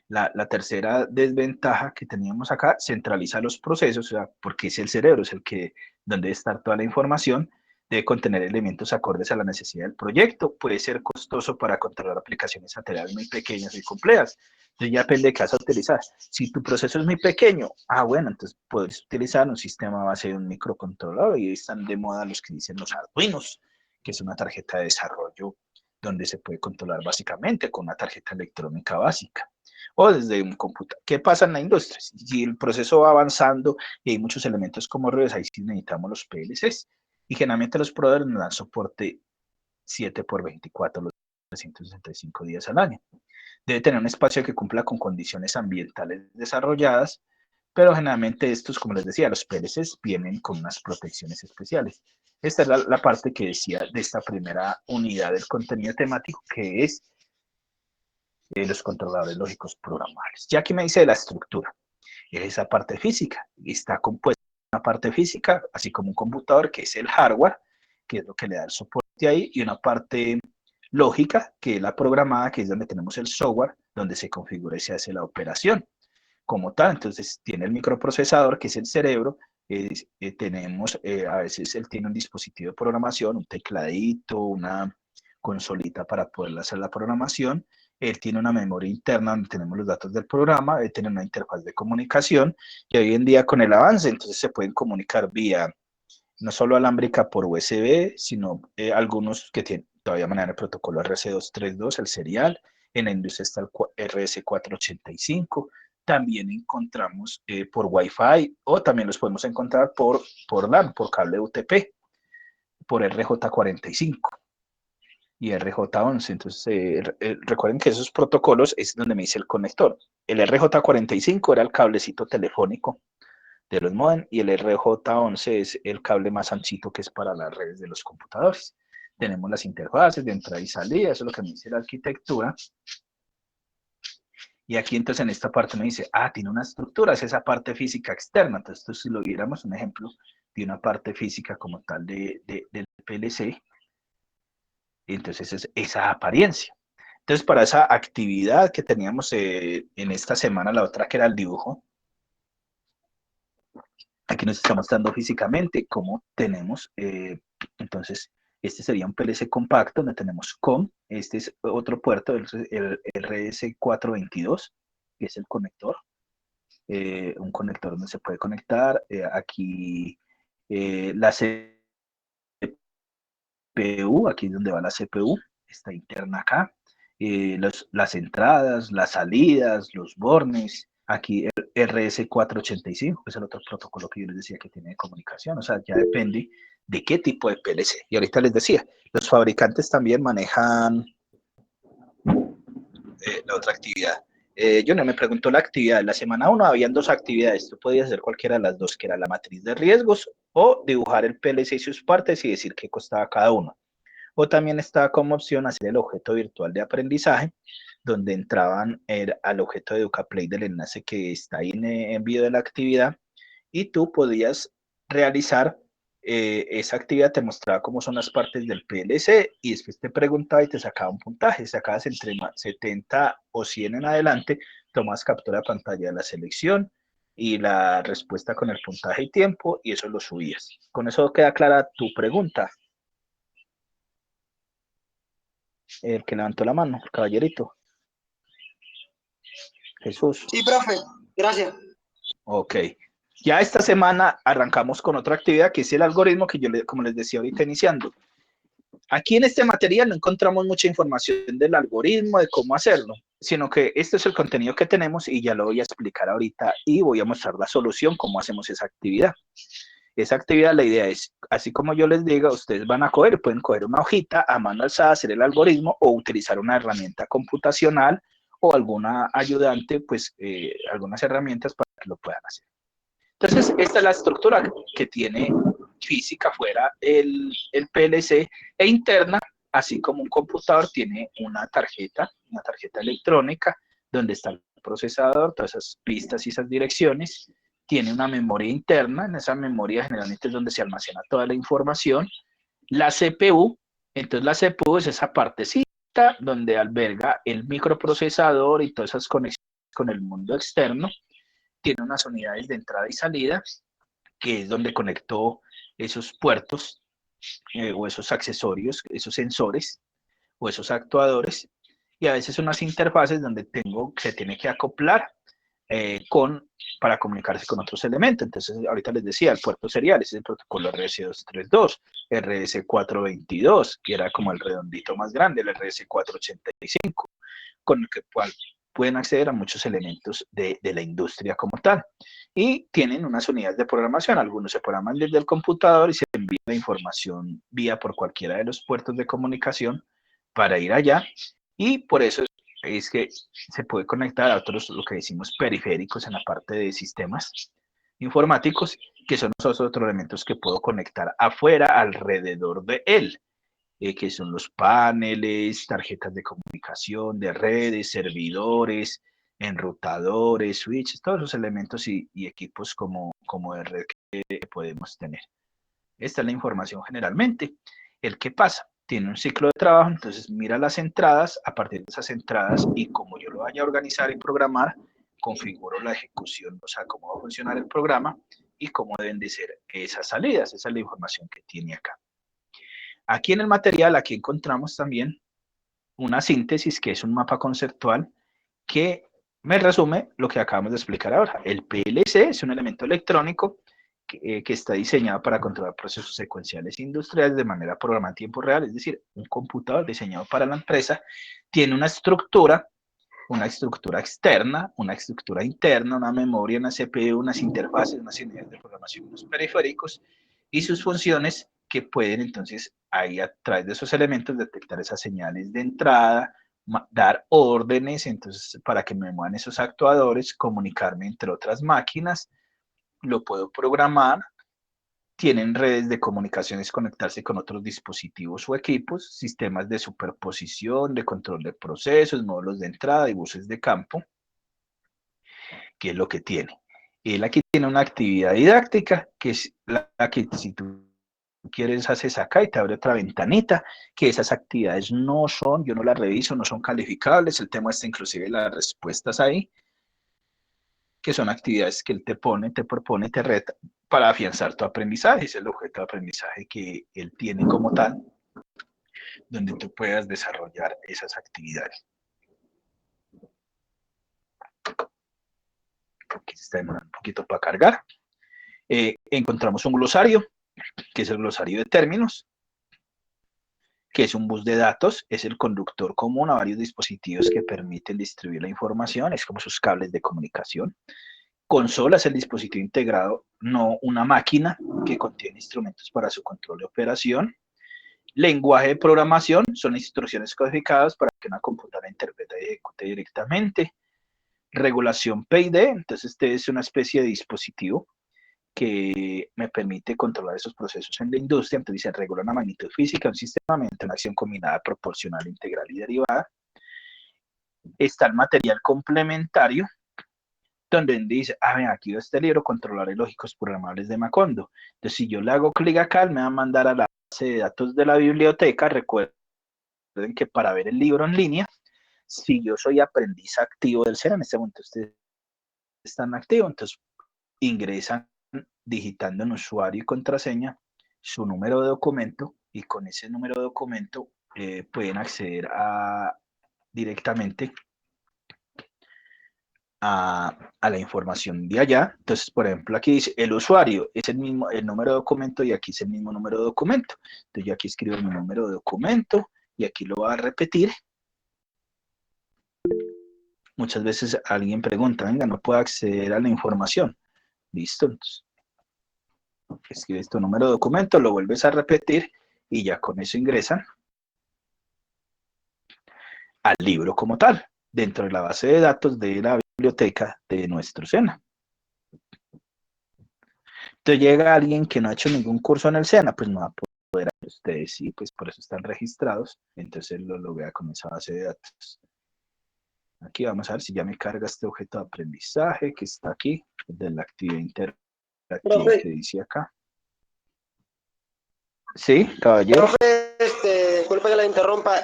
La tercera desventaja que teníamos acá, centraliza los procesos, o sea, porque es el cerebro, es el que, donde debe estar toda la información, debe contener elementos acordes a la necesidad del proyecto, puede ser costoso para controlar aplicaciones laterales muy pequeñas y complejas. Entonces ya depende de qué vas a utilizar. Si tu proceso es muy pequeño, bueno, entonces puedes utilizar un sistema a base de un microcontrolador, y están de moda los que dicen los Arduinos, que es una tarjeta de desarrollo donde se puede controlar básicamente con una tarjeta electrónica básica o desde un computador. ¿Qué pasa en la industria? Si el proceso va avanzando y hay muchos elementos como redes, ahí sí necesitamos los PLCs. Y generalmente los proveedores nos dan soporte 7x24, los 365 días al año. Debe tener un espacio que cumpla con condiciones ambientales desarrolladas, pero generalmente estos, como les decía, los PLCs vienen con unas protecciones especiales. Esta es la parte que decía de esta primera unidad del contenido temático, que es los controladores lógicos programables. Ya aquí me dice de la estructura, es esa parte física, y está compuesta de una parte física, así como un computador, que es el hardware, que es lo que le da el soporte ahí, y una parte lógica, que es la programada, que es donde tenemos el software, donde se configura y se hace la operación como tal. Entonces tiene el microprocesador, que es el cerebro, tenemos, a veces él tiene un dispositivo de programación, un tecladito, una consolita para poder hacer la programación. Él tiene una memoria interna donde tenemos los datos del programa, él tiene una interfaz de comunicación, y hoy en día con el avance, entonces se pueden comunicar vía no solo alámbrica por USB, sino algunos que tienen todavía manejan el protocolo RC232, el serial. En la industria está el RS485. También encontramos por Wi-Fi, o también los podemos encontrar por LAN, por cable UTP, por RJ45 y RJ11. Entonces, recuerden que esos protocolos es donde me dice el conector. El RJ45 era el cablecito telefónico de los modem, y el RJ11 es el cable más anchito, que es para las redes de los computadores. Tenemos las interfaces de entrada y salida, eso es lo que me dice la arquitectura. Y aquí entonces en esta parte me dice, tiene una estructura, es esa parte física externa. Entonces, si lo viéramos un ejemplo de una parte física como tal del PLC, entonces es esa apariencia. Entonces, para esa actividad que teníamos en esta semana, la otra que era el dibujo, aquí nos está mostrando físicamente cómo tenemos, entonces, este sería un PLC compacto donde tenemos COM, este es otro puerto, el RS422, que es el conector, un conector donde se puede conectar, aquí la CPU, aquí es donde va la CPU, está interna acá, las entradas, las salidas, los bornes, aquí el RS485, que es el otro protocolo que yo les decía que tiene de comunicación, o sea, ya depende de qué tipo de PLC. Y ahorita les decía, los fabricantes también manejan la otra actividad, Junior me preguntó la actividad. La semana 1 habían 2 actividades. Tú podías hacer cualquiera de las 2, que era la matriz de riesgos o dibujar el PLC y sus partes y decir qué costaba cada uno. O también estaba como opción hacer el objeto virtual de aprendizaje, donde entraban al objeto de EducaPlay del enlace que está ahí en el envío de la actividad, y tú podías realizar esa actividad, te mostraba cómo son las partes del PLC y después te preguntaba y te sacaba un puntaje. Sacabas entre 70 o 100 en adelante, tomas captura de pantalla de la selección y la respuesta con el puntaje y tiempo, y eso lo subías. Con eso queda clara tu pregunta. El que levantó la mano, el caballerito. Jesús. Sí, profe, gracias. Ok. Ya esta semana arrancamos con otra actividad que es el algoritmo que yo, como les decía ahorita iniciando. Aquí en este material no encontramos mucha información del algoritmo, de cómo hacerlo, sino que este es el contenido que tenemos y ya lo voy a explicar ahorita y voy a mostrar la solución, cómo hacemos esa actividad. Esa actividad, la idea es, así como yo les diga, ustedes van a coger, pueden coger una hojita a mano alzada, hacer el algoritmo o utilizar una herramienta computacional o alguna ayudante, pues algunas herramientas para que lo puedan hacer. Entonces, esta es la estructura que tiene física fuera el PLC e interna, así como un computador tiene una tarjeta electrónica donde está el procesador, todas esas pistas y esas direcciones. Tiene una memoria interna, en esa memoria generalmente es donde se almacena toda la información. La CPU, entonces la CPU es esa partecita donde alberga el microprocesador y todas esas conexiones con el mundo externo. Tiene unas unidades de entrada y salida, que es donde conectó esos puertos o esos accesorios, esos sensores o esos actuadores, y a veces unas interfaces donde se tiene que acoplar para comunicarse con otros elementos. Entonces, ahorita les decía, el puerto serial, ese es el protocolo RS232, RS422, que era como el redondito más grande, el RS485, con el que pueden acceder a muchos elementos de la industria como tal. Y tienen unas unidades de programación, algunos se programan desde el computador y se envía la información vía por cualquiera de los puertos de comunicación para ir allá, y por eso es que se puede conectar a otros, lo que decimos periféricos en la parte de sistemas informáticos, que son esos otros elementos que puedo conectar afuera, alrededor de él, que son los paneles, tarjetas de comunicación, de redes, servidores, enrutadores, switches, todos los elementos y equipos como de red que podemos tener. Esta es la información generalmente. ¿El qué pasa? Tiene un ciclo de trabajo, entonces mira las entradas, a partir de esas entradas y como yo lo vaya a organizar y programar, configuro la ejecución, o sea, cómo va a funcionar el programa y cómo deben de ser esas salidas. Esa es la información que tiene acá. Aquí en el material, aquí encontramos también una síntesis, que es un mapa conceptual que me resume lo que acabamos de explicar ahora. El PLC es un elemento electrónico que está diseñado para controlar procesos secuenciales industriales de manera programada en tiempo real, es decir, un computador diseñado para la empresa. Tiene una estructura externa, una estructura interna, una memoria, una CPU, unas interfaces, unas unidades de programación, unos periféricos y sus funciones que pueden entonces ahí a través de esos elementos detectar esas señales de entrada, dar órdenes entonces para que me muevan esos actuadores, comunicarme entre otras máquinas, lo puedo programar. Tienen redes de comunicaciones, conectarse con otros dispositivos o equipos, sistemas de superposición, de control de procesos, módulos de entrada y buses de campo, que es lo que tiene. Él aquí tiene una actividad didáctica, que es la que si tú quieres haces acá y te abre otra ventanita, que esas actividades no son, yo no las reviso, no son calificables, él te muestra inclusive las respuestas ahí, que son actividades que él te propone, te reta para afianzar tu aprendizaje. Es el objeto de aprendizaje que él tiene como tal, donde tú puedas desarrollar esas actividades. Aquí se está demorando un poquito para cargar. Encontramos un glosario, que es el glosario de términos, que es un bus de datos, es el conductor común a varios dispositivos que permiten distribuir la información, es como sus cables de comunicación. Consola es el dispositivo integrado, no una máquina, que contiene instrumentos para su control de operación. Lenguaje de programación son instrucciones codificadas para que una computadora interprete y ejecute directamente. regulación PID, entonces este es una especie de dispositivo que me permite controlar esos procesos en la industria. Entonces dice, regula una magnitud física, un sistema mediante una acción combinada, proporcional, integral y derivada. Está el material complementario, donde dice, aquí va este libro, Controladores Lógicos Programables de Macondo. Entonces, si yo le hago clic acá, me va a mandar a la base de datos de la biblioteca. Recuerden que para ver el libro en línea, si yo soy aprendiz activo del SENA, en este momento ustedes están activos, entonces ingresan digitando en usuario y contraseña su número de documento, y con ese número de documento pueden acceder directamente a la información de allá. Entonces, por ejemplo, aquí dice el usuario, es el mismo, el número de documento, y aquí es el mismo número de documento. Entonces yo aquí escribo mi número de documento y aquí lo voy a repetir. Muchas veces alguien pregunta, venga, no puedo acceder a la información. Listo, entonces escribes tu número de documento, lo vuelves a repetir y ya con eso ingresan al libro como tal, dentro de la base de datos de la biblioteca de nuestro SENA. Entonces llega alguien que no ha hecho ningún curso en el SENA, pues no va a poder hacer. Ustedes sí, pues por eso están registrados, entonces lo vea con esa base de datos. Aquí vamos a ver si ya me carga este objeto de aprendizaje que está aquí, de la actividad interactiva que dice acá. Sí, caballero. Profe, disculpe que la interrumpa.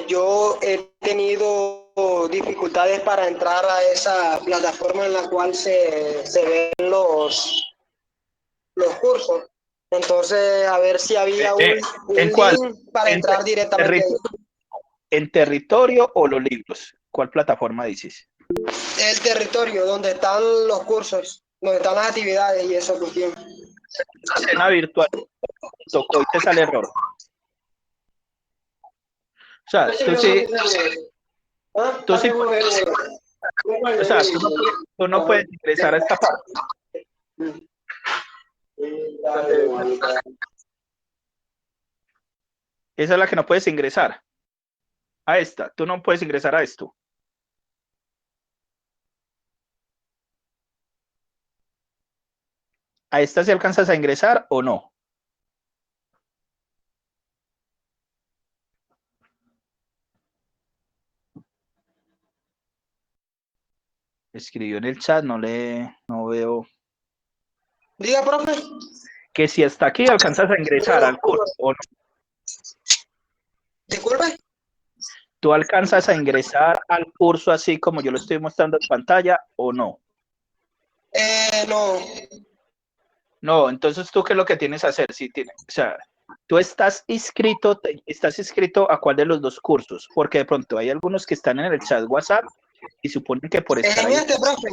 Yo he tenido dificultades para entrar a esa plataforma en la cual se ven los cursos. Entonces, a ver si había un ¿En cuál? link para entrar directamente ahí. ¿En territorio o los libros? ¿Cuál plataforma dices? El territorio donde están los cursos, donde están las actividades y esa cuestión. Escena virtual. Tocó y te sale error. O sea, tú sí, o sea, tú no puedes ingresar a esta parte. Esa es la que no puedes ingresar. A esta, tú no puedes ingresar a esto. ¿A esta si alcanzas a ingresar o no? Escribió en el chat, no veo. Diga, profe. Que si hasta aquí alcanzas a ingresar al curso o no. Disculpe. ¿Tú alcanzas a ingresar al curso así como yo lo estoy mostrando en pantalla o no? No. No, entonces tú qué es lo que tienes que hacer. O sea, tú estás inscrito a cuál de los dos cursos, porque de pronto hay algunos que están en el chat WhatsApp y suponen que por estar ahí. Profe.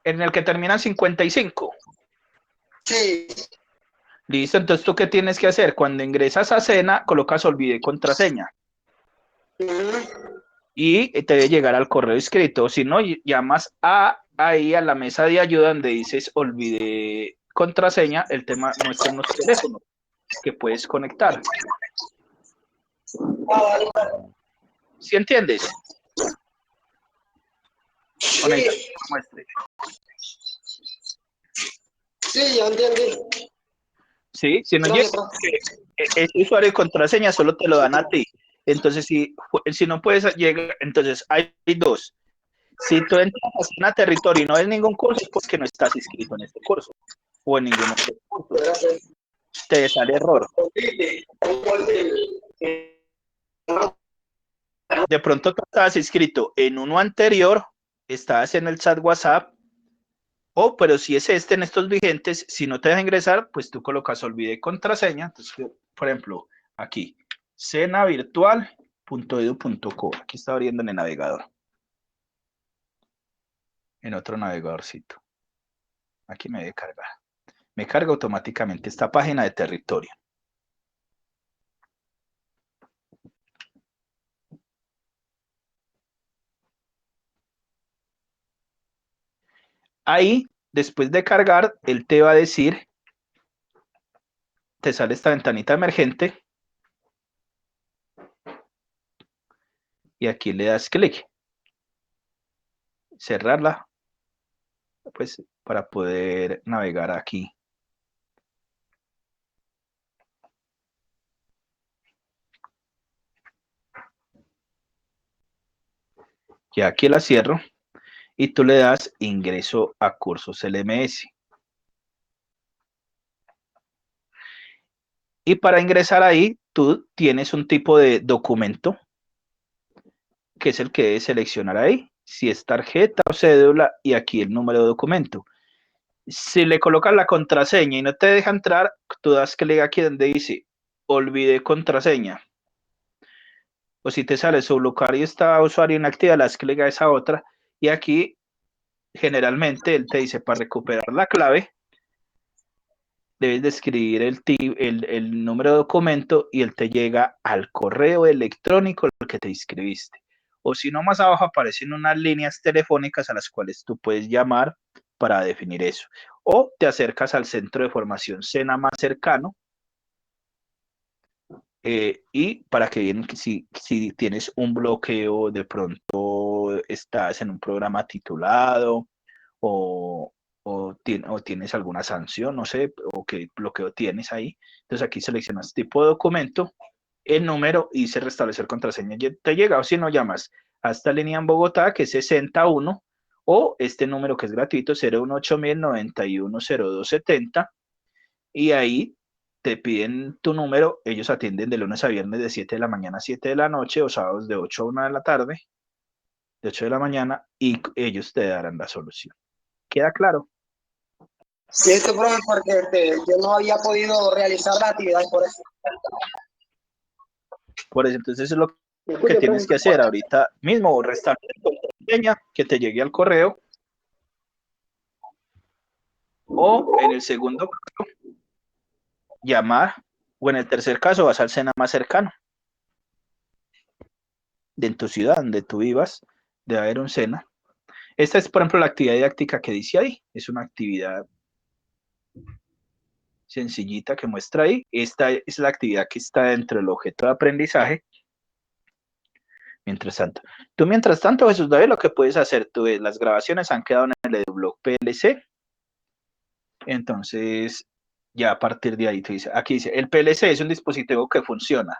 En el que termina en 55. Sí. Listo, entonces tú qué tienes que hacer. Cuando ingresas a SENA, colocas olvidé contraseña. Y te debe llegar al correo escrito. Si no, llamas ahí a la mesa de ayuda donde dices olvidé contraseña, el tema muestra unos teléfonos que puedes conectar. ¿Sí entiendes? Sí. Sí, ya entendí. Sí, si no llega, ese usuario y contraseña solo te lo dan a ti. Entonces, si no puedes llegar, entonces hay dos. Si tú entras a territorio y no ves ningún curso, es porque no estás inscrito en este curso o en ningún otro curso. Te sale error. De pronto tú estabas inscrito en uno anterior, estabas en el chat WhatsApp, pero si es en estos vigentes, si no te deja ingresar, pues tú colocas olvidé contraseña. Entonces, por ejemplo, aquí, senavirtual.edu.co. Aquí está abriendo en el navegador. En otro navegadorcito. Aquí me debe cargar. Me carga automáticamente esta página de territorio. Ahí, después de cargar, él te va a decir, te sale esta ventanita emergente y aquí le das clic. cerrarla, pues para poder navegar aquí. Ya aquí la cierro y tú le das ingreso a cursos LMS. Y para ingresar ahí, tú tienes un tipo de documento que es el que debes seleccionar ahí. Si es tarjeta o cédula y aquí el número de documento. Si le colocas la contraseña y no te deja entrar, tú das clic aquí donde dice olvidé contraseña. O si te sale su local y está usuario inactiva, le das clic a esa otra. Y aquí generalmente él te dice para recuperar la clave, debes de escribir el número de documento y él te llega al correo electrónico al que te inscribiste. O si no, más abajo aparecen unas líneas telefónicas a las cuales tú puedes llamar para definir eso. O te acercas al centro de formación SENA más cercano y para que si tienes un bloqueo, de pronto estás en un programa titulado o, o tienes alguna sanción, no sé, o qué bloqueo tienes ahí. Entonces aquí seleccionas tipo de documento, el número y se restablecer contraseña. Te llega, o si no, llamas a esta línea en Bogotá que es 61 o este número que es gratuito 018-091-0270 y ahí te piden tu número, ellos atienden de lunes a viernes de 7 de la mañana a 7 de la noche o sábados de 8 a 1 de la tarde, de 8 de la mañana y ellos te darán la solución. ¿Queda claro? Sí, esto, profe, porque yo no había podido realizar la actividad por eso. Por eso, entonces es lo que tienes que hacer ahorita mismo, restablecer tu contraseña, que te llegue al correo, o en el segundo caso, llamar, o en el tercer caso vas al SENA más cercano, de en tu ciudad, donde tú vivas, debe haber un SENA. Esta es, por ejemplo, la actividad didáctica que dice ahí, es una actividad sencillita que muestra ahí. Esta es la actividad que está dentro del objeto de aprendizaje. Mientras tanto, Jesús David, lo que puedes hacer, las grabaciones han quedado en el EduBlog PLC. Entonces, ya a partir de ahí, aquí dice, el PLC es un dispositivo que funciona.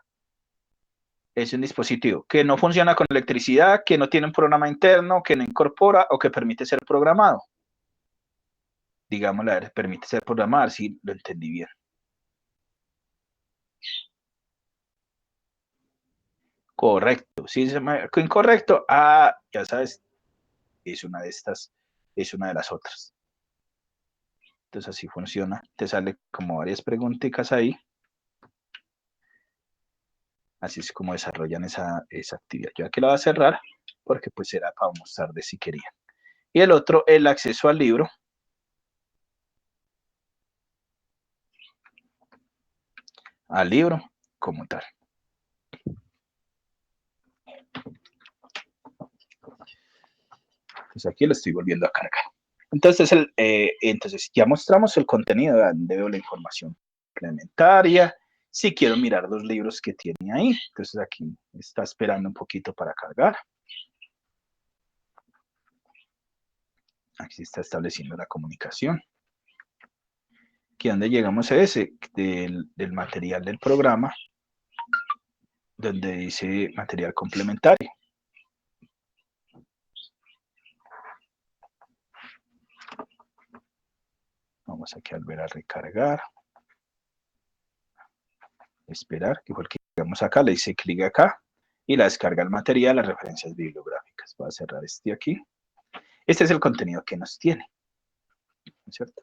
Es un dispositivo que no funciona con electricidad, que no tiene un programa interno, que no incorpora o que permite ser programado. Digámosle, a ver, permite ser programado, si lo entendí bien. Correcto. Si se me incorrecto, ya sabes, es una de estas, es una de las otras. Entonces así funciona. Te sale como varias preguntitas ahí. Así es como desarrollan esa actividad. Yo aquí la voy a cerrar porque pues era para mostrar de si querían. Y el otro, el acceso al libro. Al libro como tal. Pues aquí lo estoy volviendo a cargar. Entonces ya mostramos el contenido, donde veo la información complementaria. Si quiero mirar los libros que tiene ahí, entonces aquí está esperando un poquito para cargar. Aquí se está estableciendo la comunicación. Aquí donde llegamos a ese, del material del programa, donde dice material complementario. Vamos aquí a volver a recargar. Esperar, igual que llegamos acá, le dice clic acá y la descarga el material, las referencias bibliográficas. Voy a cerrar este aquí. Este es el contenido que nos tiene, ¿no es cierto?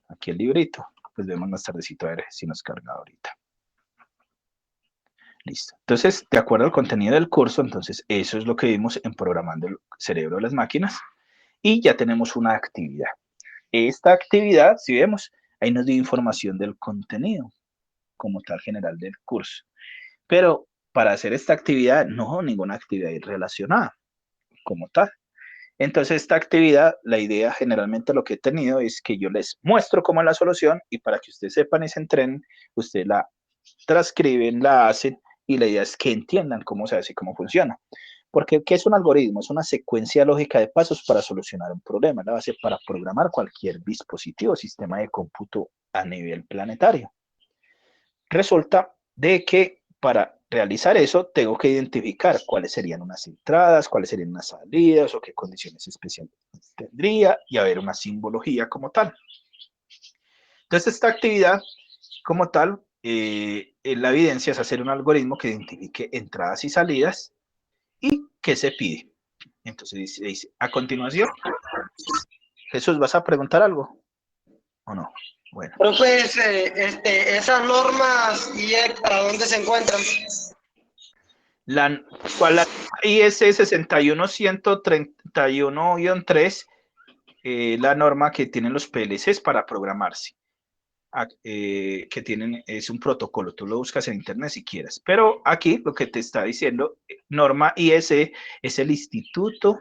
Aquí el librito, pues vemos más tardecito a ver si nos carga ahorita. Listo. Entonces, de acuerdo al contenido del curso, entonces eso es lo que vimos en Programando el Cerebro de las Máquinas y ya tenemos una actividad. Esta actividad, si vemos, ahí nos dio información del contenido como tal general del curso. Pero para hacer esta actividad, no, ninguna actividad relacionada como tal. Entonces, esta actividad, la idea generalmente lo que he tenido es que yo les muestro cómo es la solución y para que ustedes sepan y se entrenen, ustedes la transcriben, la hacen y la idea es que entiendan cómo se hace y cómo funciona. Porque, ¿qué es un algoritmo? Es una secuencia lógica de pasos para solucionar un problema, la base para programar cualquier dispositivo o sistema de cómputo a nivel planetario. Resulta de que para realizar eso tengo que identificar cuáles serían unas entradas, cuáles serían unas salidas o qué condiciones especiales tendría y haber una simbología como tal. Entonces esta actividad como tal, la evidencia es hacer un algoritmo que identifique entradas y salidas y qué se pide. Entonces dice, a continuación, Jesús, ¿vas a preguntar algo o no? Bueno. Profe, esas normas ¿para dónde se encuentran? La IS 61131-3, la norma que tienen los PLCs para programarse. Que tienen, es un protocolo, tú lo buscas en internet si quieres, pero aquí lo que te está diciendo, norma IS es el instituto,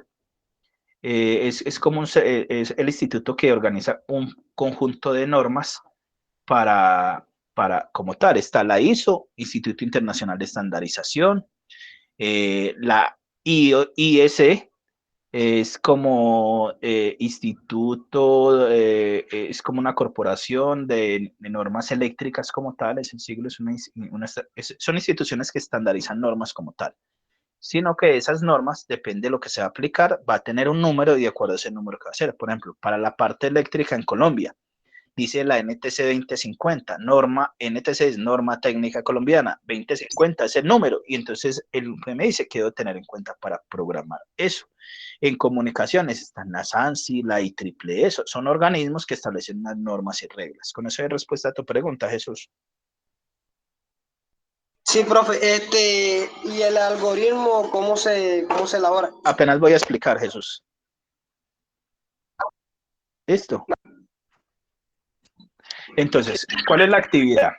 es como es el instituto que organiza un conjunto de normas para como tal, está la ISO, Instituto Internacional de Estandarización, la IS es como instituto, es como una corporación de normas eléctricas como tal, es en siglo, son instituciones que estandarizan normas como tal, sino que esas normas, depende de lo que se va a aplicar, va a tener un número y de acuerdo a ese número que va a ser. Por ejemplo, para la parte eléctrica en Colombia, dice la NTC 2050, norma, NTC es norma técnica colombiana, 2050 es el número, y entonces el que me dice que debo tener en cuenta para programar eso. En comunicaciones están las ANSI, la IEEE, son organismos que establecen unas normas y reglas. Con eso hay respuesta a tu pregunta, Jesús. Sí, profe, ¿y el algoritmo cómo se elabora? Apenas voy a explicar, Jesús. ¿Listo? Entonces, ¿cuál es la actividad?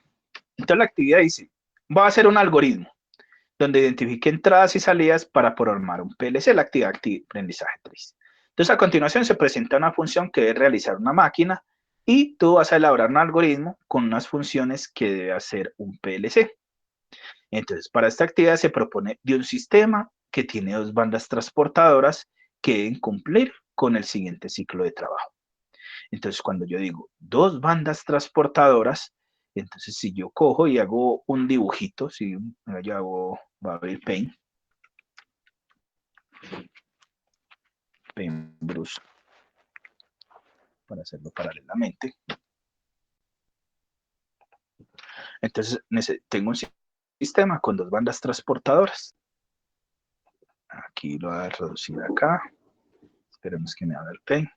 Entonces la actividad dice, va a hacer un algoritmo donde identifique entradas y salidas para programar un PLC, la actividad de aprendizaje 3. Entonces, a continuación se presenta una función que debe realizar una máquina y tú vas a elaborar un algoritmo con unas funciones que debe hacer un PLC. Entonces, para esta actividad se propone de un sistema que tiene dos bandas transportadoras que deben cumplir con el siguiente ciclo de trabajo. Entonces, cuando yo digo dos bandas transportadoras, entonces si yo cojo y hago un dibujito, si yo hago, va a abrir Paintbrush, para hacerlo paralelamente. Entonces, tengo un sistema con dos bandas transportadoras. Aquí lo voy a reducir acá. Esperemos que me abra el Paint.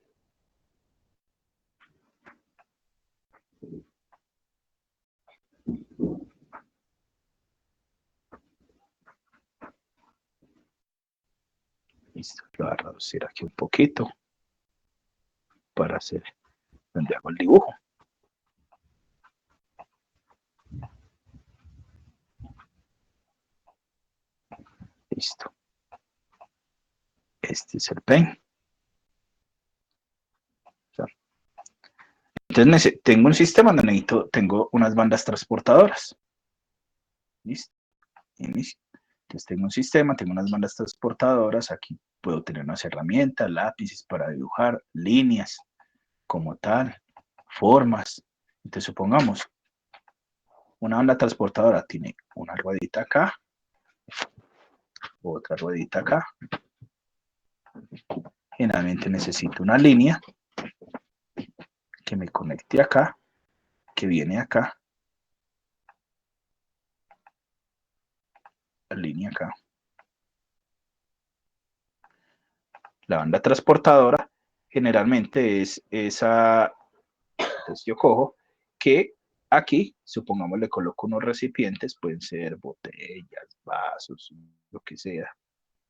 Listo, lo voy a reducir aquí un poquito para hacer donde hago el dibujo. Listo. Este es el Paint. Entonces tengo un sistema donde tengo unas bandas transportadoras. ¿Listo? Entonces tengo un sistema, tengo unas bandas transportadoras, aquí puedo tener unas herramientas, lápices para dibujar, líneas como tal, formas. Entonces supongamos, una banda transportadora tiene una ruedita acá, otra ruedita acá. Generalmente necesito una línea que me conecte acá, que viene acá, la línea acá. La banda transportadora generalmente es esa, entonces yo cojo que aquí, supongamos, le coloco unos recipientes, pueden ser botellas, vasos, lo que sea.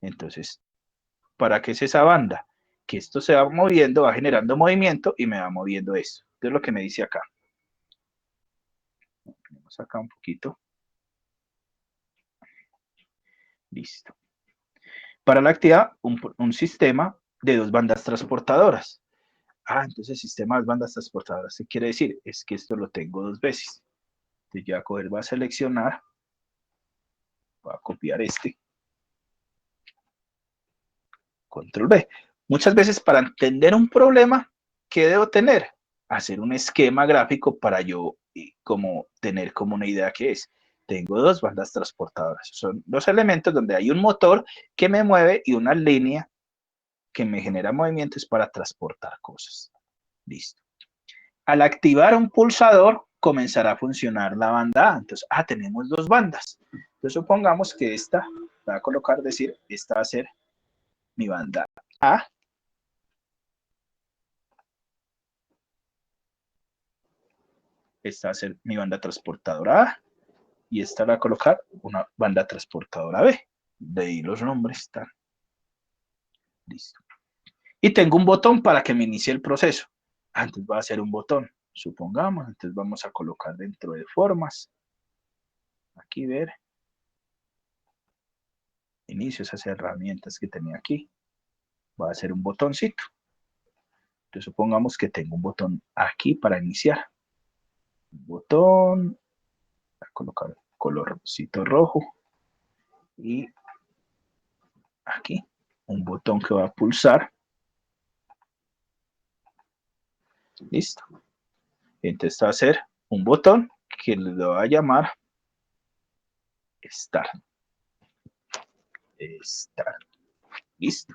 Entonces, ¿para qué es esa banda? Que esto se va moviendo, va generando movimiento y me va moviendo esto. Esto es lo que me dice acá. Ponemos acá un poquito. Listo. Para la actividad, un sistema de dos bandas transportadoras. Entonces sistema de bandas transportadoras, ¿qué quiere decir? Es que esto lo tengo dos veces. Entonces yo voy a coger, voy a seleccionar, voy a copiar este. control B. Muchas veces para entender un problema, ¿qué debo tener? Hacer un esquema gráfico para yo como tener como una idea que es. Tengo dos bandas transportadoras. Son dos elementos donde hay un motor que me mueve y una línea que me genera movimientos para transportar cosas. Listo. Al activar un pulsador, comenzará a funcionar la banda A. Entonces, tenemos dos bandas. Entonces, supongamos que esta, voy a colocar, decir, esta va a ser mi banda A. Esta va a ser mi banda transportadora A. Y esta la voy a colocar una banda transportadora B. De ahí los nombres están. Listo. Y tengo un botón para que me inicie el proceso. Antes va a ser un botón, supongamos. Entonces vamos a colocar dentro de formas. Aquí ver. Inicio esas herramientas que tenía aquí. Va a ser un botoncito. Entonces supongamos que tengo un botón aquí para iniciar. Un botón. Voy a colocar colorcito rojo. Y aquí un botón que va a pulsar. Listo. Entonces va a ser un botón que le voy a llamar Start. Start. Listo.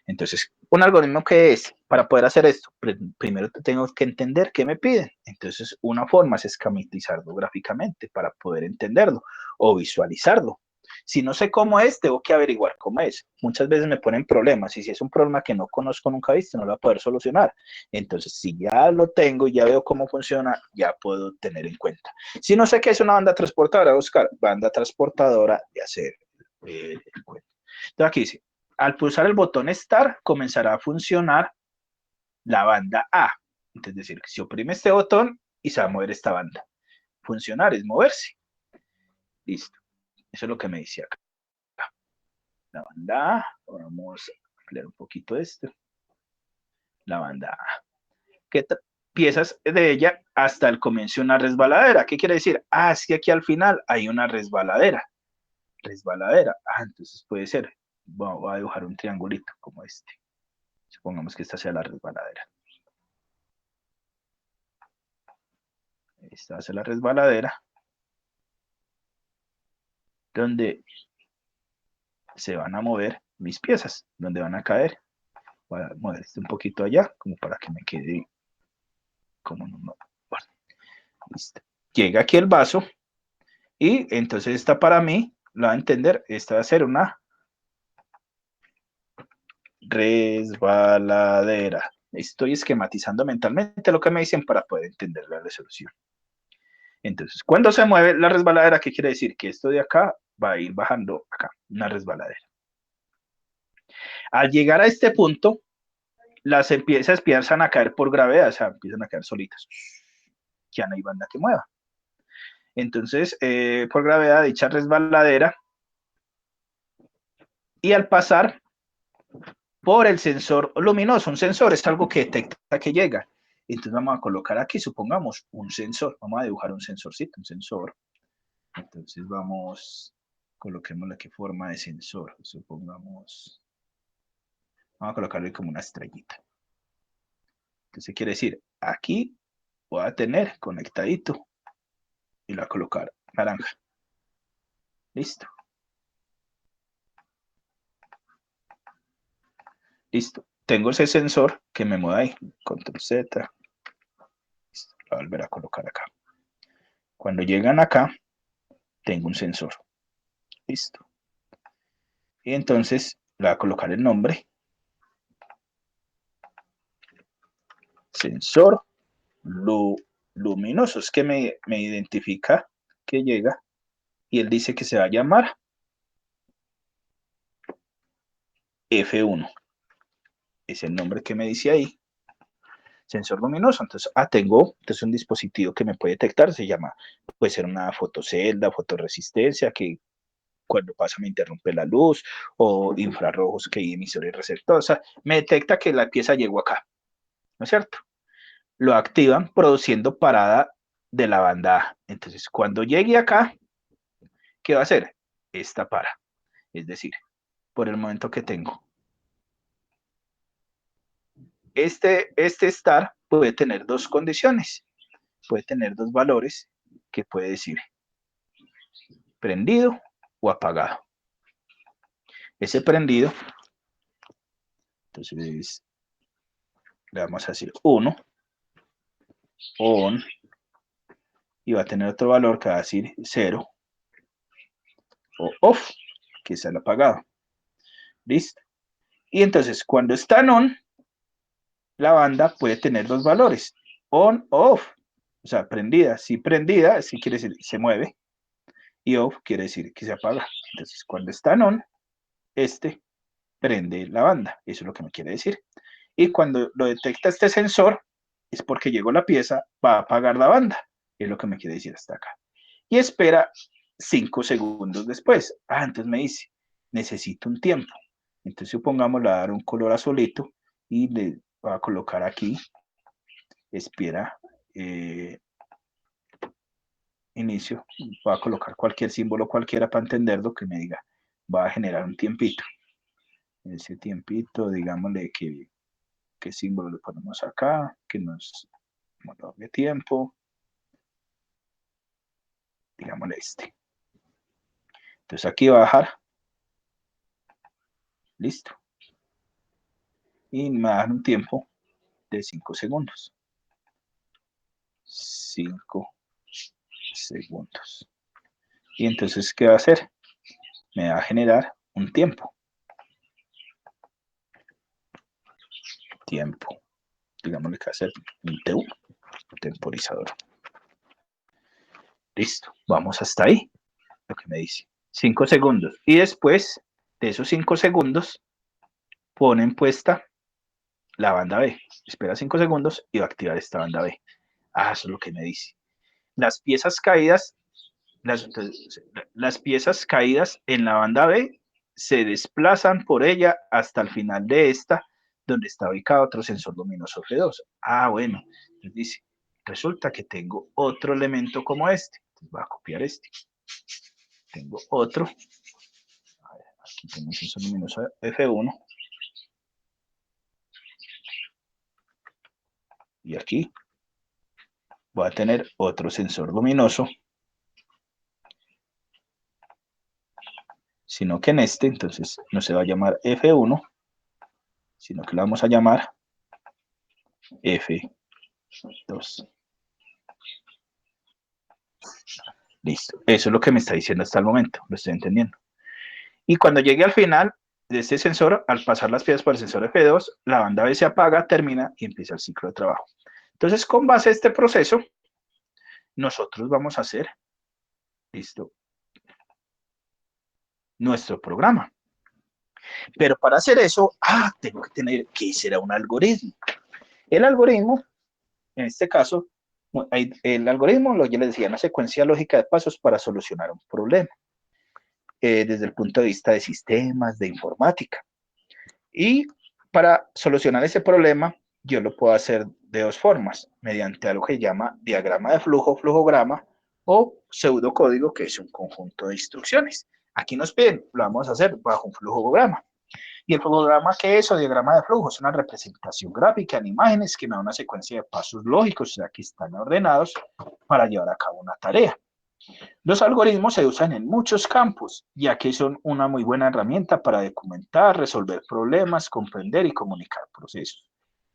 Entonces, un algoritmo que es, para poder hacer esto, primero tengo que entender qué me piden. Entonces, una forma es esquematizarlo gráficamente para poder entenderlo o visualizarlo. Si no sé cómo es, tengo que averiguar cómo es. Muchas veces me ponen problemas y si es un problema que no conozco, nunca he visto, no lo voy a poder solucionar. Entonces, si ya lo tengo y ya veo cómo funciona, ya puedo tener en cuenta. Si no sé qué es una banda transportadora, buscar banda transportadora y hacer el cuento. Entonces, aquí dice, al pulsar el botón Start, comenzará a funcionar la banda A. Es decir, si oprime este botón y se va a mover esta banda. Funcionar es moverse. Listo. Eso es lo que me dice acá. La banda A. Ahora vamos a ampliar un poquito esto. La banda A. ¿Qué piezas de ella hasta el comienzo una resbaladera? ¿Qué quiere decir? Es que aquí al final hay una resbaladera. Resbaladera. Entonces puede ser. Voy a dibujar un triangulito como este. Supongamos que esta sea la resbaladera. Esta va a ser la resbaladera. Donde se van a mover mis piezas. Donde van a caer. Voy a mover este un poquito allá. Como para que me quede como no. Bueno, listo. Llega aquí el vaso. Y entonces esta para mí, lo va a entender. Esta va a ser una resbaladera. Estoy esquematizando mentalmente lo que me dicen para poder entender la resolución. Entonces, cuando se mueve la resbaladera, ¿qué quiere decir? Que esto de acá va a ir bajando acá, una resbaladera. Al llegar a este punto, las piezas empiezan a caer por gravedad, o sea, empiezan a caer solitas. Ya no hay banda que mueva. Entonces, por gravedad, dicha resbaladera, y al pasar por el sensor luminoso, un sensor es algo que detecta que llega. Entonces vamos a colocar aquí, supongamos, un sensor. Vamos a dibujar un sensorcito, un sensor. Entonces vamos, coloquémosle qué forma de sensor. Supongamos, vamos a colocarle como una estrellita. Entonces quiere decir, aquí voy a tener conectadito y lo voy a colocar naranja. Listo. Listo. Tengo ese sensor que me mueve ahí. Control Z. Listo. Lo voy a volver a colocar acá. Cuando llegan acá, tengo un sensor. Listo. Y entonces le voy a colocar el nombre. Sensor luminoso. Es que me identifica que llega. Y él dice que se va a llamar F1. Es el nombre que me dice ahí. Sensor luminoso. Entonces, tengo entonces un dispositivo que me puede detectar. Se llama, puede ser una fotocelda, fotoresistencia, que cuando pasa me interrumpe la luz, o infrarrojos que hay emisor y receptor. O sea, me detecta que la pieza llegó acá, ¿no es cierto? Lo activan produciendo parada de la banda A. Entonces, cuando llegue acá, ¿qué va a hacer? Esta para. Es decir, por el momento que tengo. Este estar puede tener dos condiciones, puede tener dos valores que puede decir prendido o apagado. Ese prendido, entonces le vamos a decir 1, on, y va a tener otro valor que va a decir 0, o off, que es el apagado. ¿Listo? Y entonces cuando está en on, la banda puede tener dos valores, on o off, o sea, prendida. Si prendida, sí quiere decir se mueve, y off quiere decir que se apaga. Entonces, cuando está en on, prende la banda, eso es lo que me quiere decir. Y cuando lo detecta este sensor, es porque llegó la pieza, va a apagar la banda, es lo que me quiere decir hasta acá. Y espera 5 segundos después. Entonces me dice, necesito un tiempo. Entonces supongamos le voy a dar un color azulito y le voy a colocar aquí, espera, inicio, voy a colocar cualquier símbolo cualquiera para entenderlo, que me diga, va a generar un tiempito. Ese tiempito, digámosle qué símbolo le ponemos acá, que nos de tiempo, digámosle este. Entonces aquí va a bajar, listo. Y me va a dar un tiempo de 5 segundos. 5 segundos. Y entonces, ¿qué va a hacer? Me va a generar un tiempo. Tiempo. Digámosle que va a ser un TU, temporizador. Listo, vamos hasta ahí. Lo que me dice. 5 segundos. Y después de esos 5 segundos, ponen puesta la banda B. Espera 5 segundos y va a activar esta banda B. Eso es lo que me dice. Las piezas caídas, las piezas caídas en la banda B se desplazan por ella hasta el final de esta, donde está ubicado otro sensor luminoso F2. Bueno, entonces dice, resulta que tengo otro elemento como este. Entonces voy a copiar este. Tengo otro. A ver, aquí tengo un sensor luminoso F1. Y aquí voy a tener otro sensor luminoso, sino que en este, entonces, no se va a llamar F1, sino que lo vamos a llamar F2. Listo, eso es lo que me está diciendo hasta el momento, lo estoy entendiendo. Y cuando llegue al final de este sensor, al pasar las piezas por el sensor F2, la banda B se apaga, termina y empieza el ciclo de trabajo. Entonces, con base a este proceso, nosotros vamos a hacer, listo, nuestro programa. Pero para hacer eso, tengo que tener, ¿qué será un algoritmo? El algoritmo, en este caso, el algoritmo, yo les decía, una secuencia lógica de pasos para solucionar un problema, desde el punto de vista de sistemas, de informática. Y para solucionar ese problema, yo lo puedo hacer de dos formas, mediante algo que se llama diagrama de flujo, flujograma, o pseudocódigo, que es un conjunto de instrucciones. Aquí nos piden, lo vamos a hacer bajo un flujograma. Y el flujograma, ¿qué es? O diagrama de flujo, es una representación gráfica en imágenes que me da una secuencia de pasos lógicos, o sea, que están ordenados para llevar a cabo una tarea. Los algoritmos se usan en muchos campos, ya que son una muy buena herramienta para documentar, resolver problemas, comprender y comunicar procesos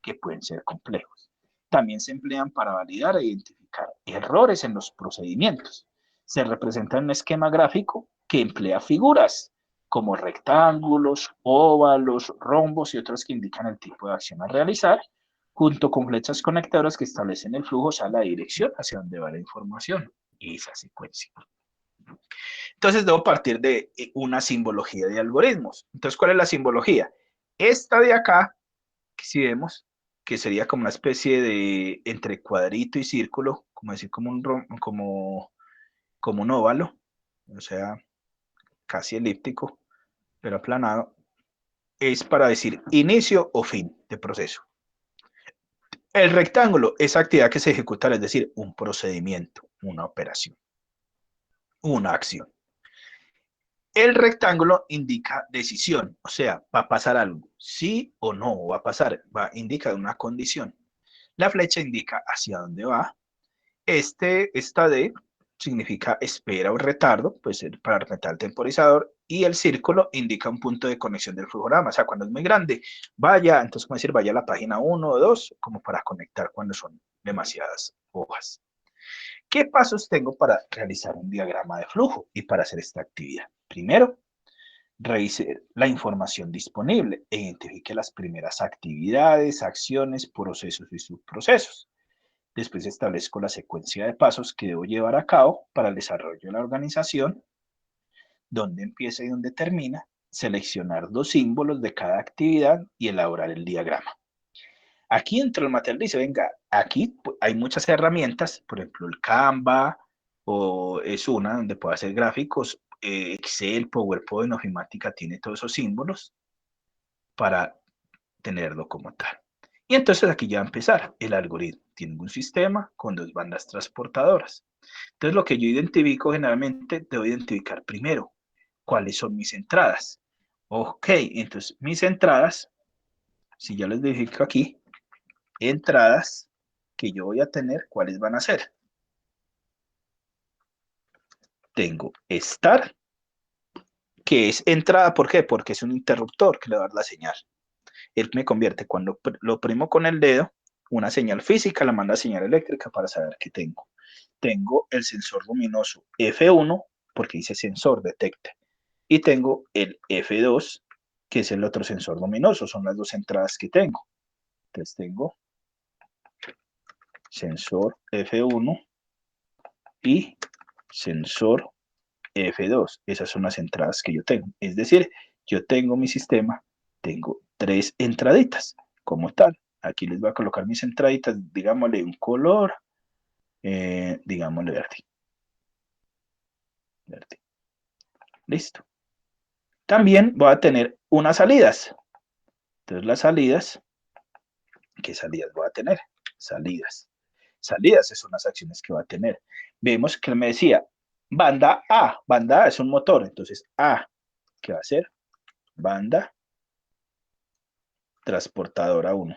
que pueden ser complejos. También se emplean para validar e identificar errores en los procedimientos. Se representa en un esquema gráfico que emplea figuras como rectángulos, óvalos, rombos y otros que indican el tipo de acción a realizar, junto con flechas conectoras que establecen el flujo, o sea, la dirección hacia donde va la información y esa secuencia. Entonces debo partir de una simbología de algoritmos. Entonces, ¿cuál es la simbología? Esta de acá, que si vemos, que sería como una especie de entre cuadrito y círculo, como decir, como un óvalo, o sea, casi elíptico, pero aplanado, es para decir inicio o fin de proceso. El rectángulo es actividad que se ejecuta, es decir, un procedimiento, una operación, una acción. El rectángulo indica decisión, o sea, va a pasar algo, sí o no, va a pasar, indica una condición. La flecha indica hacia dónde va. Esta D significa espera o retardo, puede ser para retar el temporizador, y el círculo indica un punto de conexión del flujograma, o sea, cuando es muy grande, vaya, entonces como decir, vaya a la página 1 o 2, como para conectar cuando son demasiadas hojas. ¿Qué pasos tengo para realizar un diagrama de flujo y para hacer esta actividad? Primero, revise la información disponible e identifique las primeras actividades, acciones, procesos y subprocesos. Después establezco la secuencia de pasos que debo llevar a cabo para el desarrollo de la organización, dónde empieza y dónde termina, seleccionar los símbolos de cada actividad y elaborar el diagrama. Aquí dentro del material dice, venga, aquí hay muchas herramientas, por ejemplo el Canva, o es una donde puedo hacer gráficos, Excel, PowerPoint, Ofimática tiene todos esos símbolos para tenerlo como tal. Y entonces aquí ya va a empezar el algoritmo. Tiene un sistema con 2 bandas transportadoras. Entonces lo que yo identifico generalmente, debo identificar primero cuáles son mis entradas. Ok, entonces mis entradas, si ya les identifico aquí, entradas que yo voy a tener, ¿cuáles van a ser? Tengo start, que es entrada, ¿por qué? Porque es un interruptor que le va a dar la señal. Él me convierte, cuando lo primo con el dedo, una señal física, la manda a señal eléctrica para saber qué tengo. Tengo el sensor luminoso F1, porque dice sensor detecta, y tengo el F2, que es el otro sensor luminoso, son las 2 entradas que tengo. Entonces tengo sensor F1 y sensor F2. Esas son las entradas que yo tengo. Es decir, yo tengo mi sistema, tengo 3 entraditas como tal. Aquí les voy a colocar mis entraditas, digámosle un color, digámosle verde. Verde. Listo. También voy a tener unas salidas. Entonces las salidas, ¿qué salidas voy a tener? Salidas. Salidas son las acciones que va a tener. Vemos que me decía, banda A es un motor, entonces A, ¿qué va a ser? Banda transportadora 1.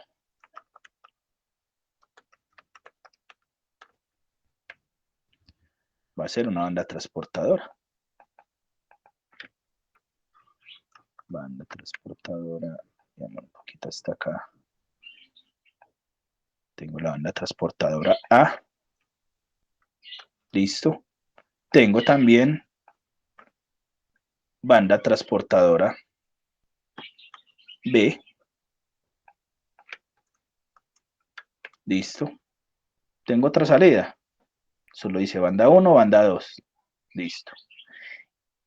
Va a ser una banda transportadora. Banda transportadora, digamos un poquito hasta acá. Tengo la banda transportadora A. Listo. Tengo también banda transportadora B. Listo. Tengo otra salida. Solo dice banda 1, banda 2. Listo.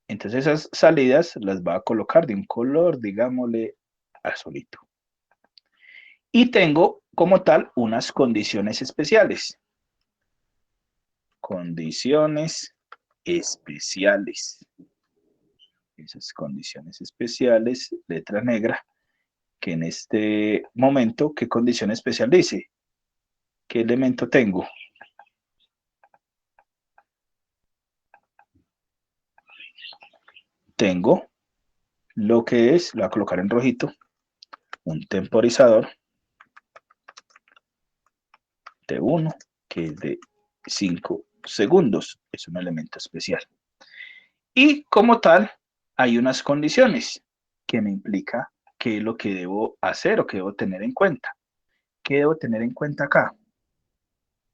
Entonces esas salidas las va a colocar de un color, digámosle, azulito. Y tengo como tal unas condiciones especiales. Condiciones especiales. Esas condiciones especiales, letra negra, que en este momento, ¿qué condición especial dice? ¿Qué elemento tengo? Tengo lo que es, lo voy a colocar en rojito, un temporizador de 1, que es de 5 segundos, es un elemento especial. Y como tal, hay unas condiciones que me implica qué es lo que debo hacer o que debo tener en cuenta. ¿Qué debo tener en cuenta acá?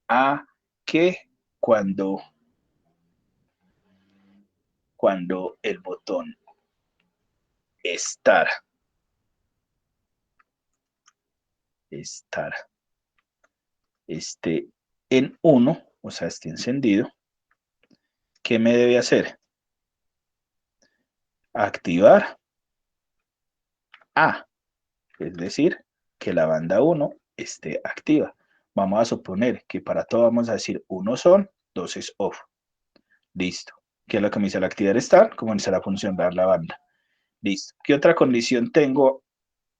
A que cuando el botón estar esté en 1, o sea, esté encendido, ¿qué me debe hacer? Activar A, es decir, que la banda 1 esté activa. Vamos a suponer que para todo vamos a decir 1 on, 2 es off. Listo. ¿Qué es lo que me dice? Al activar estar, comenzará a funcionar la banda. Listo. ¿Qué otra condición tengo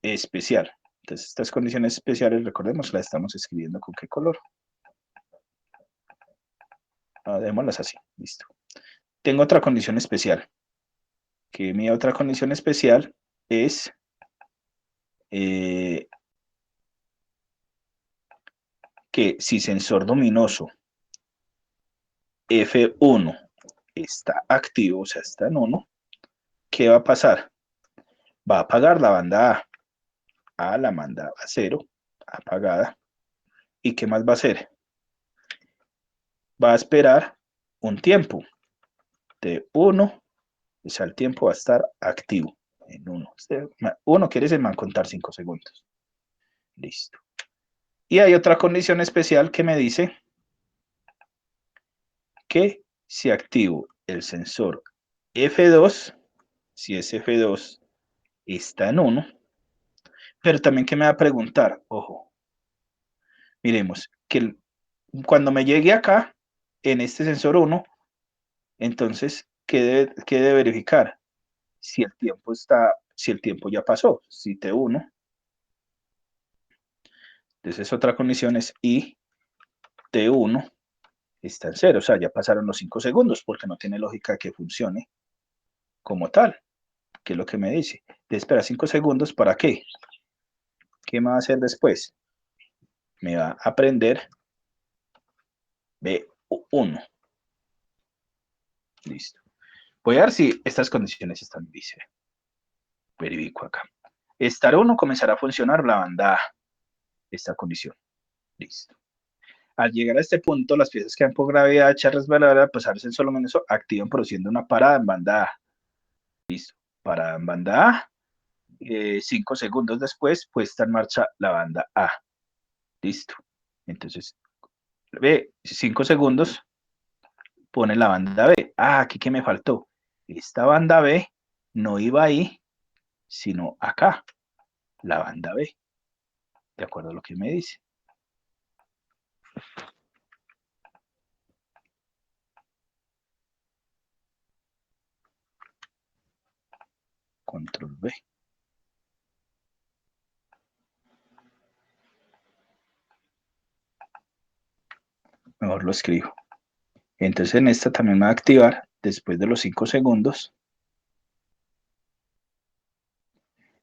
especial? Entonces, estas condiciones especiales, recordemos, las estamos escribiendo con qué color. Démoslas así. Listo. Tengo otra condición especial, que mi otra condición especial es que si sensor luminoso F1 está activo, o sea, está en 1, ¿qué va a pasar? Va a apagar la banda A la banda a 0, apagada. ¿Y qué más va a hacer? Va a esperar un tiempo de 1, o sea, el tiempo va a estar activo en 1. 1 quiere decir, van a contar 5 segundos. Listo. Y hay otra condición especial que me dice que si activo el sensor F2, si es F2 está en 1, pero también que me va a preguntar, ojo, miremos, que cuando me llegue acá, en este sensor 1, entonces, ¿qué debe verificar? Si el tiempo ya pasó, si T1, entonces otra condición es y T1 está en 0, o sea, ya pasaron los 5 segundos, porque no tiene lógica que funcione como tal, que es lo que me dice. De espera 5 segundos, ¿para qué? ¿Qué me va a hacer después? Me va a prender B1. Listo. Voy a ver si estas condiciones están dice. Verifico acá. Estar 1 comenzará a funcionar la banda A. Esta condición. Listo. Al llegar a este punto, las piezas que dan por gravedad, resbaladora, pues el sensor luminoso activan produciendo una parada en banda A. Listo. Parada en banda A. 5 segundos después, puesta en marcha la banda A. Listo. Entonces, ve, 5 segundos, pone la banda B. Ah, aquí que me faltó. Esta banda B no iba ahí, sino acá, la banda B. De acuerdo a lo que me dice. Control B. Mejor lo escribo. Entonces en esta también me va a activar después de los 5 segundos.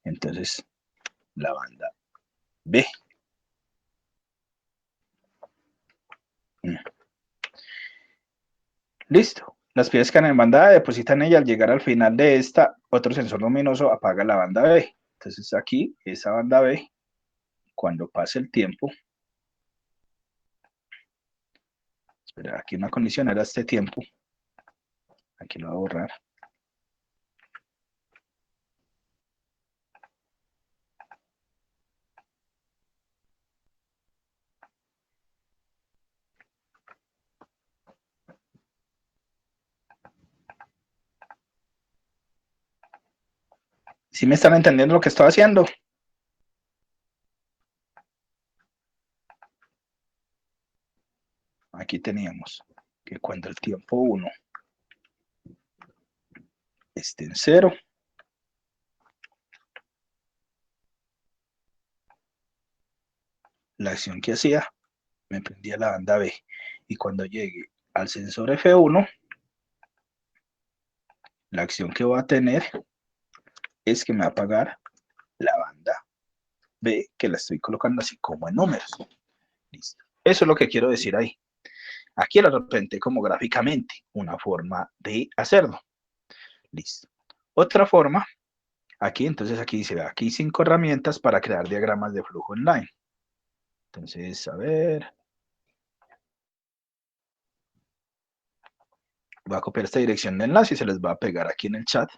Entonces la banda B. Listo. Las piezas que están en banda A depositan ella. Al llegar al final de esta, otro sensor luminoso apaga la banda B. Entonces aquí, esa banda B, cuando pase el tiempo, espera, aquí una condición era este tiempo. Aquí lo voy a borrar. ¿Sí me están entendiendo lo que estoy haciendo? Aquí teníamos que cuando el tiempo 1 esté en 0, la acción que hacía, me prendía la banda B. Y cuando llegue al sensor F1, la acción que va a tener es que me va a apagar la banda B, que la estoy colocando así como en números. Listo. Eso es lo que quiero decir ahí. Aquí lo representé como gráficamente, una forma de hacerlo. Listo. Otra forma, aquí, entonces aquí dice, aquí 5 herramientas para crear diagramas de flujo online. Entonces, a ver. Voy a copiar esta dirección de enlace y se les va a pegar aquí en el chat.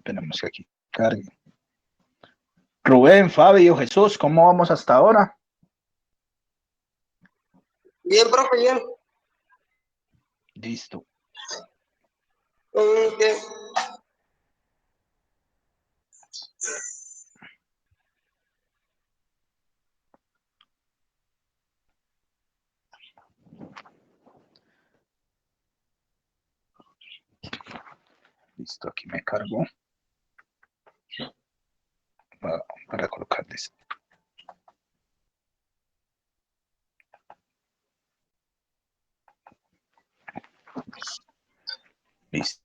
Esperemos que aquí cargue. Rubén, Fabio, Jesús, ¿cómo vamos hasta ahora? Bien, profe, bien. Listo. Bien. Listo, aquí me cargo para colocarles. Listo.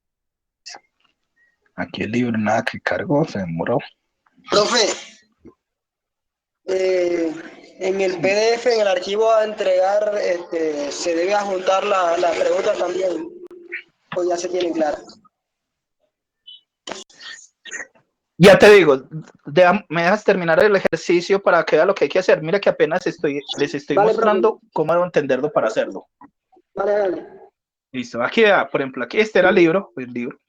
Aquí el libro, nada que cargó, se demoró. Profe, en el PDF, en el archivo a entregar, se debe adjuntar la pregunta también, o ya se tiene clara. Ya te digo, me dejas terminar el ejercicio para que vea lo que hay que hacer. Mira que apenas les estoy Vale, profe. mostrando cómo debo entenderlo para hacerlo. Vale, vale. Listo, aquí, por ejemplo, aquí este era el libro,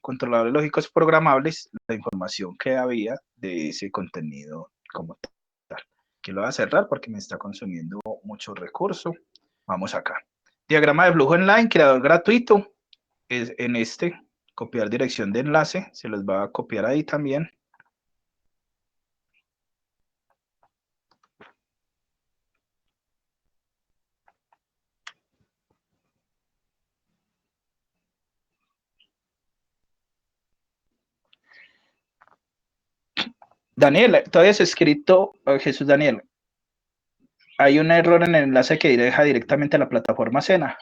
Controladores Lógicos Programables, la información que había de ese contenido como tal. Aquí lo voy a cerrar porque me está consumiendo mucho recurso. Vamos acá. Diagrama de flujo online, creador gratuito. Es en este, copiar dirección de enlace, se los va a copiar ahí también. Daniel, todavía es escrito, Jesús Daniel, hay un error en el enlace que deja directamente a la plataforma Sena.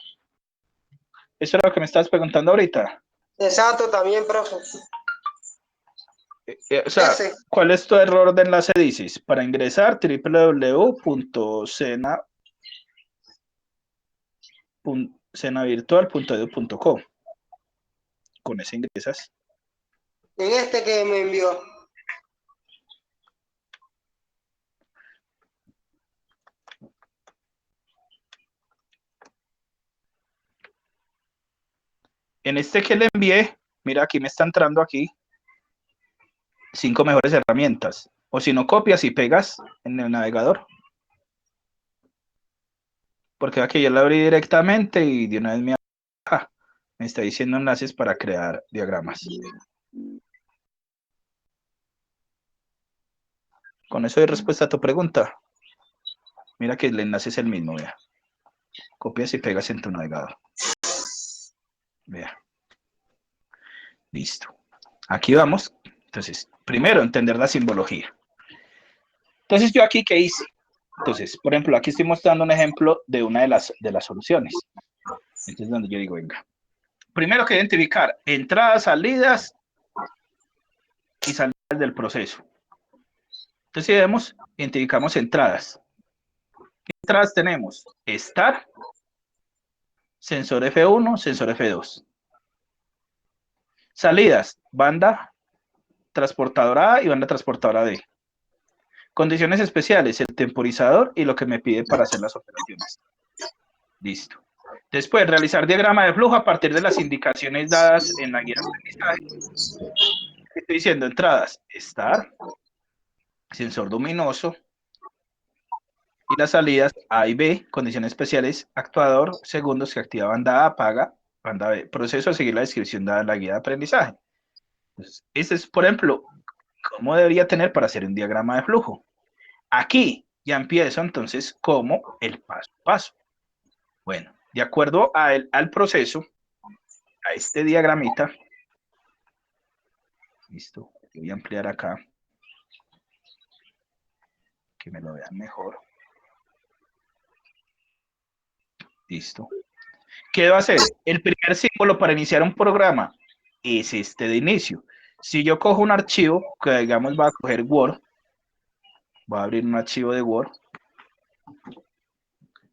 Eso es lo que me estabas preguntando ahorita. Exacto, también, profe. O sea, Ese. ¿cuál es tu error de enlace dices? Para ingresar www.senavirtual.edu.co. Con ese ingresas. En este que me envió. En este que le envié, mira, aquí me está entrando aquí 5 mejores herramientas. O si no, copias y pegas en el navegador. Porque aquí yo la abrí directamente y de una vez me está diciendo enlaces para crear diagramas. Con eso hay respuesta a tu pregunta. Mira que el enlace es el mismo, vea. Copias y pegas en tu navegador. Vea. Listo. Aquí vamos. Entonces, primero, entender la simbología. Entonces, yo aquí, ¿qué hice? Entonces, por ejemplo, aquí estoy mostrando un ejemplo de una de las soluciones. Entonces, donde yo digo, venga. Primero que identificar entradas, salidas y salidas del proceso. Entonces, si vemos, identificamos entradas. ¿Qué entradas tenemos? Start, sensor F1, sensor F2. Salidas, banda transportadora A y banda transportadora D. Condiciones especiales, el temporizador y lo que me pide para hacer las operaciones. Listo. Después, realizar diagrama de flujo a partir de las indicaciones dadas en la guía de aprendizaje. Estoy diciendo entradas, start, sensor luminoso, y las salidas A y B, condiciones especiales, actuador, segundos que activa banda A, apaga, banda B. Proceso a seguir la descripción dada en la guía de aprendizaje. Entonces, este es, por ejemplo, cómo debería tener para hacer un diagrama de flujo. Aquí ya empiezo entonces como el paso a paso. Bueno, de acuerdo al proceso, a este diagramita, listo, voy a ampliar acá, que me lo vean mejor. Listo. ¿Qué debo hacer? El primer símbolo para iniciar un programa es este de inicio. Si yo cojo un archivo, que digamos va a coger Word, voy a abrir un archivo de Word.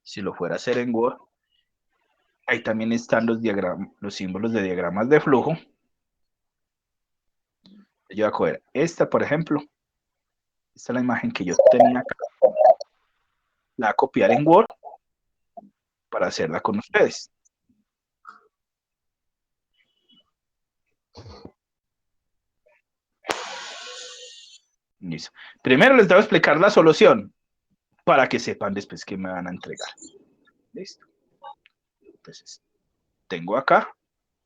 Si lo fuera a hacer en Word, ahí también están los símbolos de diagramas de flujo. Yo voy a coger esta, por ejemplo. Esta es la imagen que yo tenía acá. La voy a copiar en Word para hacerla con ustedes. Listo. Primero les debo explicar la solución para que sepan después qué me van a entregar. Listo. Entonces, tengo acá,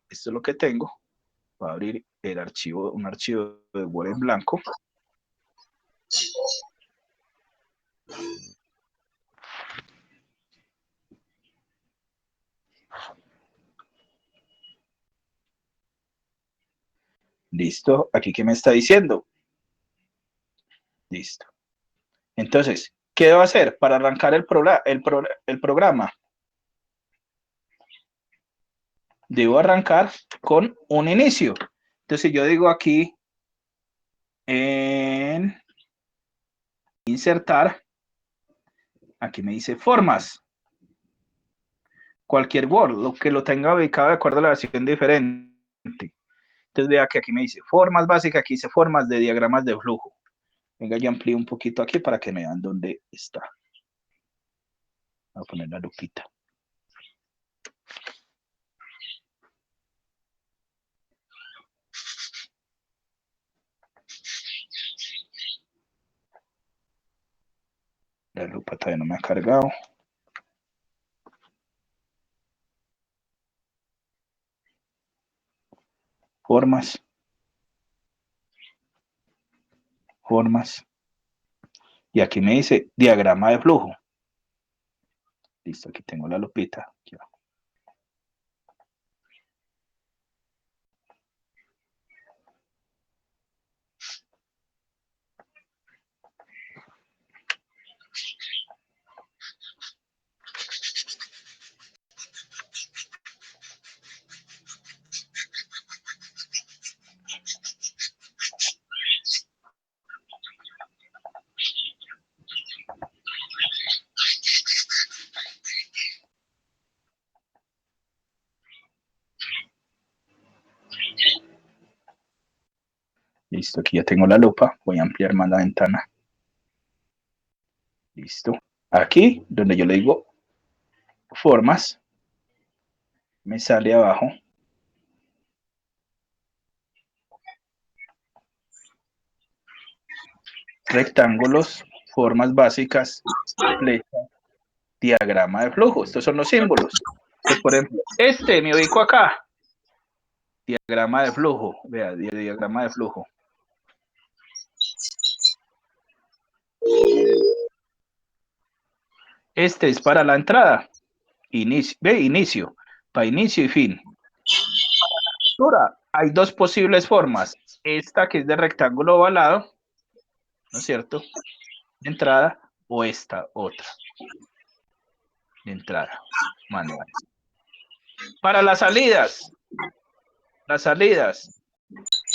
esto es lo que tengo. Voy a abrir el archivo, un archivo de Word en blanco. Listo. Aquí, ¿qué me está diciendo? Listo. Entonces, ¿qué debo hacer para arrancar el programa? Debo arrancar con un inicio. Entonces, yo digo aquí en insertar, aquí me dice formas. Cualquier Word, lo que lo tenga ubicado de acuerdo a la versión diferente. Entonces, vea que aquí me dice formas básicas, aquí dice formas de diagramas de flujo. Venga, yo amplío un poquito aquí para que me vean dónde está. Voy a poner la lupita. La lupa todavía no me ha cargado. Formas. Formas. Y aquí me dice diagrama de flujo. Listo, aquí tengo la lupita. Aquí va. Listo, aquí ya tengo la lupa. Voy a ampliar más la ventana. Listo. Aquí, donde yo le digo formas, me sale abajo rectángulos, formas básicas, flecha, diagrama de flujo. Estos son los símbolos. Entonces, por ejemplo, me ubico acá. Diagrama de flujo. Vea, diagrama de flujo. Este es para la entrada. Inicio. Para inicio y fin. Ahora, hay dos posibles formas. Esta que es de rectángulo ovalado, ¿no es cierto? De entrada, o esta otra. De entrada, manual. Para las salidas,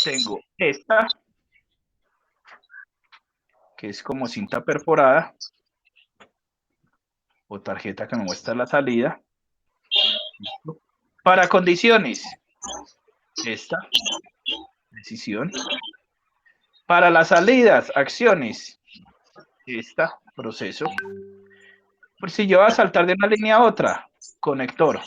tengo esta, que es como cinta perforada, o tarjeta que me muestra la salida. Para condiciones, esta, decisión. Para las salidas, acciones, esta, proceso. Por si yo voy a saltar de una línea a otra, conector.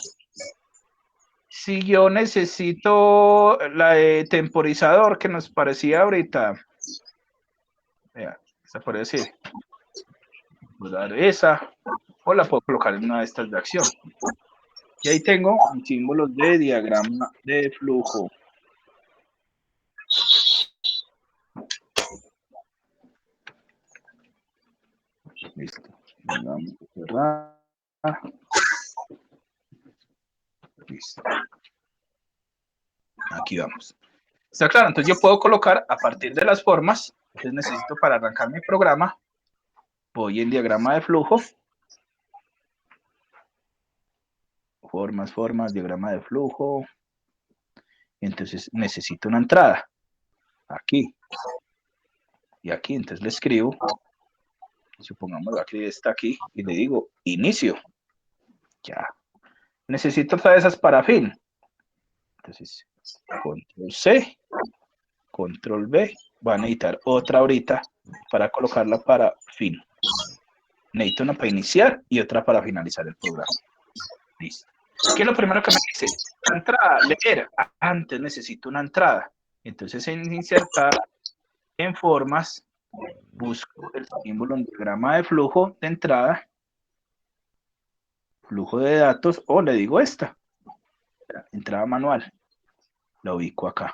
Si yo necesito la de temporizador que nos parecía ahorita, vea, esa puede decir, voy a dar esa, o la puedo colocar en una de estas de acción. Y ahí tengo mis símbolos de diagrama de flujo. Listo. Vamos a cerrar. Listo. Aquí vamos. Está claro, entonces yo puedo colocar a partir de las formas, entonces necesito para arrancar mi programa, voy en diagrama de flujo, formas, diagrama de flujo, entonces necesito una entrada, aquí, y aquí, entonces le escribo, supongamos aquí está aquí, y le digo inicio, ya, necesito otra de esas para fin, entonces control C, control V, voy a necesitar otra ahorita para colocarla para fin. Necesito una para iniciar y otra para finalizar el programa. Listo. ¿Qué es lo primero que me dice? La entrada, leer. Antes necesito una entrada. Entonces en insertar en formas, busco el símbolo en diagrama de flujo de entrada, flujo de datos, o le digo esta, entrada manual. La ubico acá.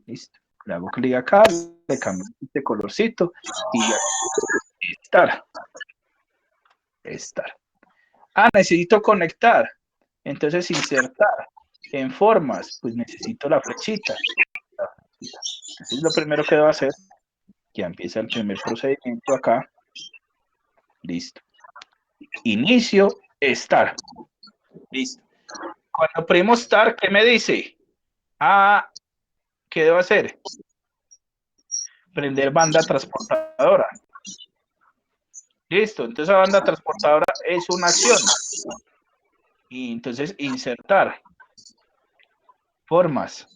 Listo. Le hago clic acá, le cambio este colorcito y ya. Estar. Necesito conectar. Entonces insertar En formas, pues necesito la flechita. Entonces lo primero que debo hacer, ya empieza el primer procedimiento acá. Listo. Inicio, start. Listo. Cuando primo start, ¿qué me dice? Ah, ¿qué debo hacer? Prender banda transportadora. Listo, entonces la banda transportadora es una acción. Y entonces insertar formas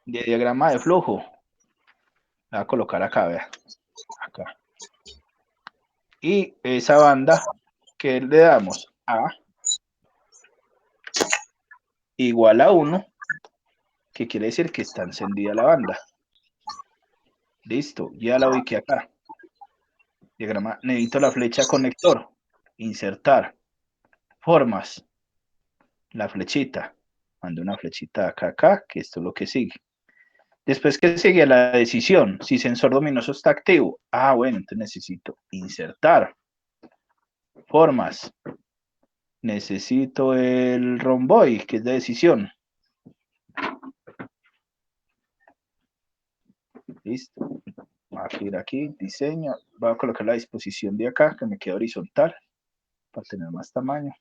de diagrama de flujo. La voy a colocar acá, vea. Acá. Y esa banda que le damos a igual a 1, que quiere decir que está encendida la banda. Listo, ya la ubiqué acá. Diagrama, necesito la flecha conector. Insertar. Formas. La flechita. Mando una flechita acá, acá, que esto es lo que sigue. Después que sigue la decisión, si sensor luminoso está activo. Ah, bueno, entonces necesito insertar. Formas. Necesito el romboy, que es de decisión. Listo. Voy a ir aquí, diseño. Voy a colocar la disposición de acá, que me quede horizontal, para tener más tamaño.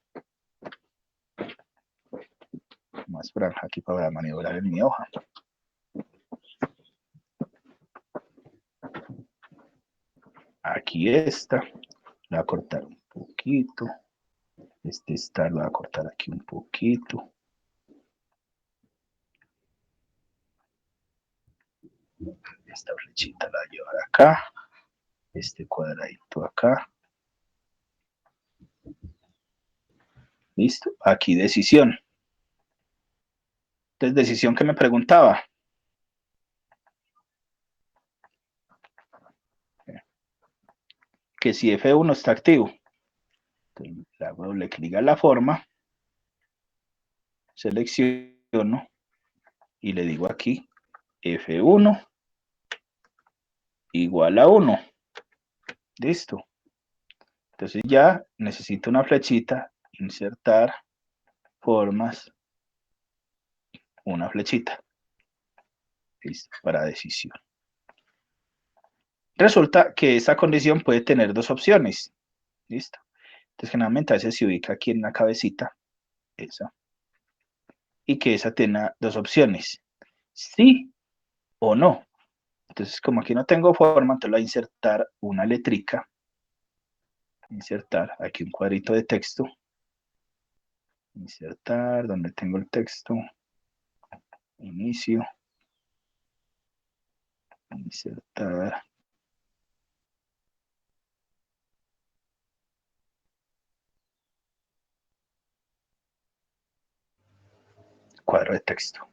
Más franja aquí para maniobrar en mi hoja. Aquí está. La voy a cortar un poquito. Este star lo voy a cortar aquí un poquito. Esta flechita la voy a llevar acá. Este cuadradito acá. Listo. Aquí decisión. Entonces, decisión que me preguntaba. Que si F1 está activo. Entonces, le hago doble clic a la forma. Selecciono. Y le digo aquí F1 igual a 1. Listo. Entonces ya necesito una flechita, insertar, formas, una flechita. Listo, para decisión. Resulta que esta condición puede tener dos opciones. Listo. Entonces generalmente a veces se ubica aquí en la cabecita, esa, y que esa tenga dos opciones, sí o no. Entonces como aquí no tengo forma, entonces voy a insertar una letrica. Insertar aquí un cuadrito de texto. Insertar, donde tengo el texto. Inicio. Insertar. Cuadro de texto.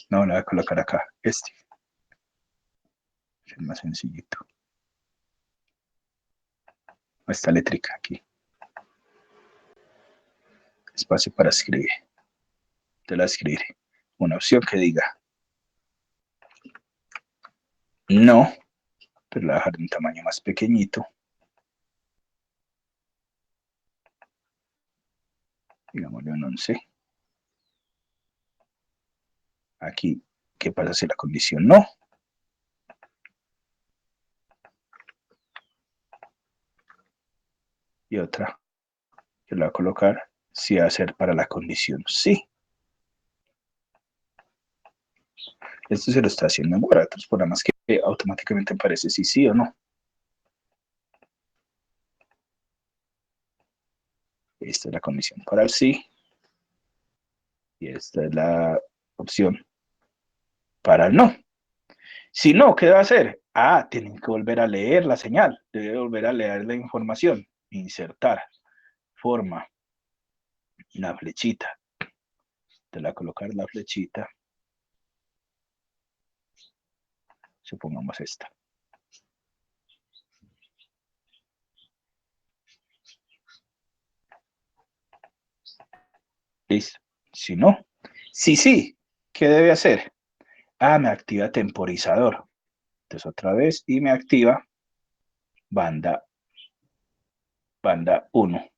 No, lo voy a colocar acá. Este. Es más sencillito. Esta letrica aquí. Espacio para escribir. Te la escribiré. Una opción que diga no, pero la voy a dejar de un tamaño más pequeñito. Digámosle un 11. Aquí, ¿qué pasa si la condición no? Y otra, que la voy a colocar si va a ser para la condición sí. Esto se lo está haciendo en Word, otros programas que automáticamente aparece si sí o no. Esta es la condición para el sí. Y esta es la opción para el no. Si no, ¿qué debe hacer? Ah, tienen que volver a leer la señal. Debe volver a leer la información. Insertar. Forma. La flechita. Te la colocar la flechita. Supongamos esta. Listo. Si no. Sí, ¿qué debe hacer? Ah, me activa temporizador. Entonces otra vez y me activa banda 1.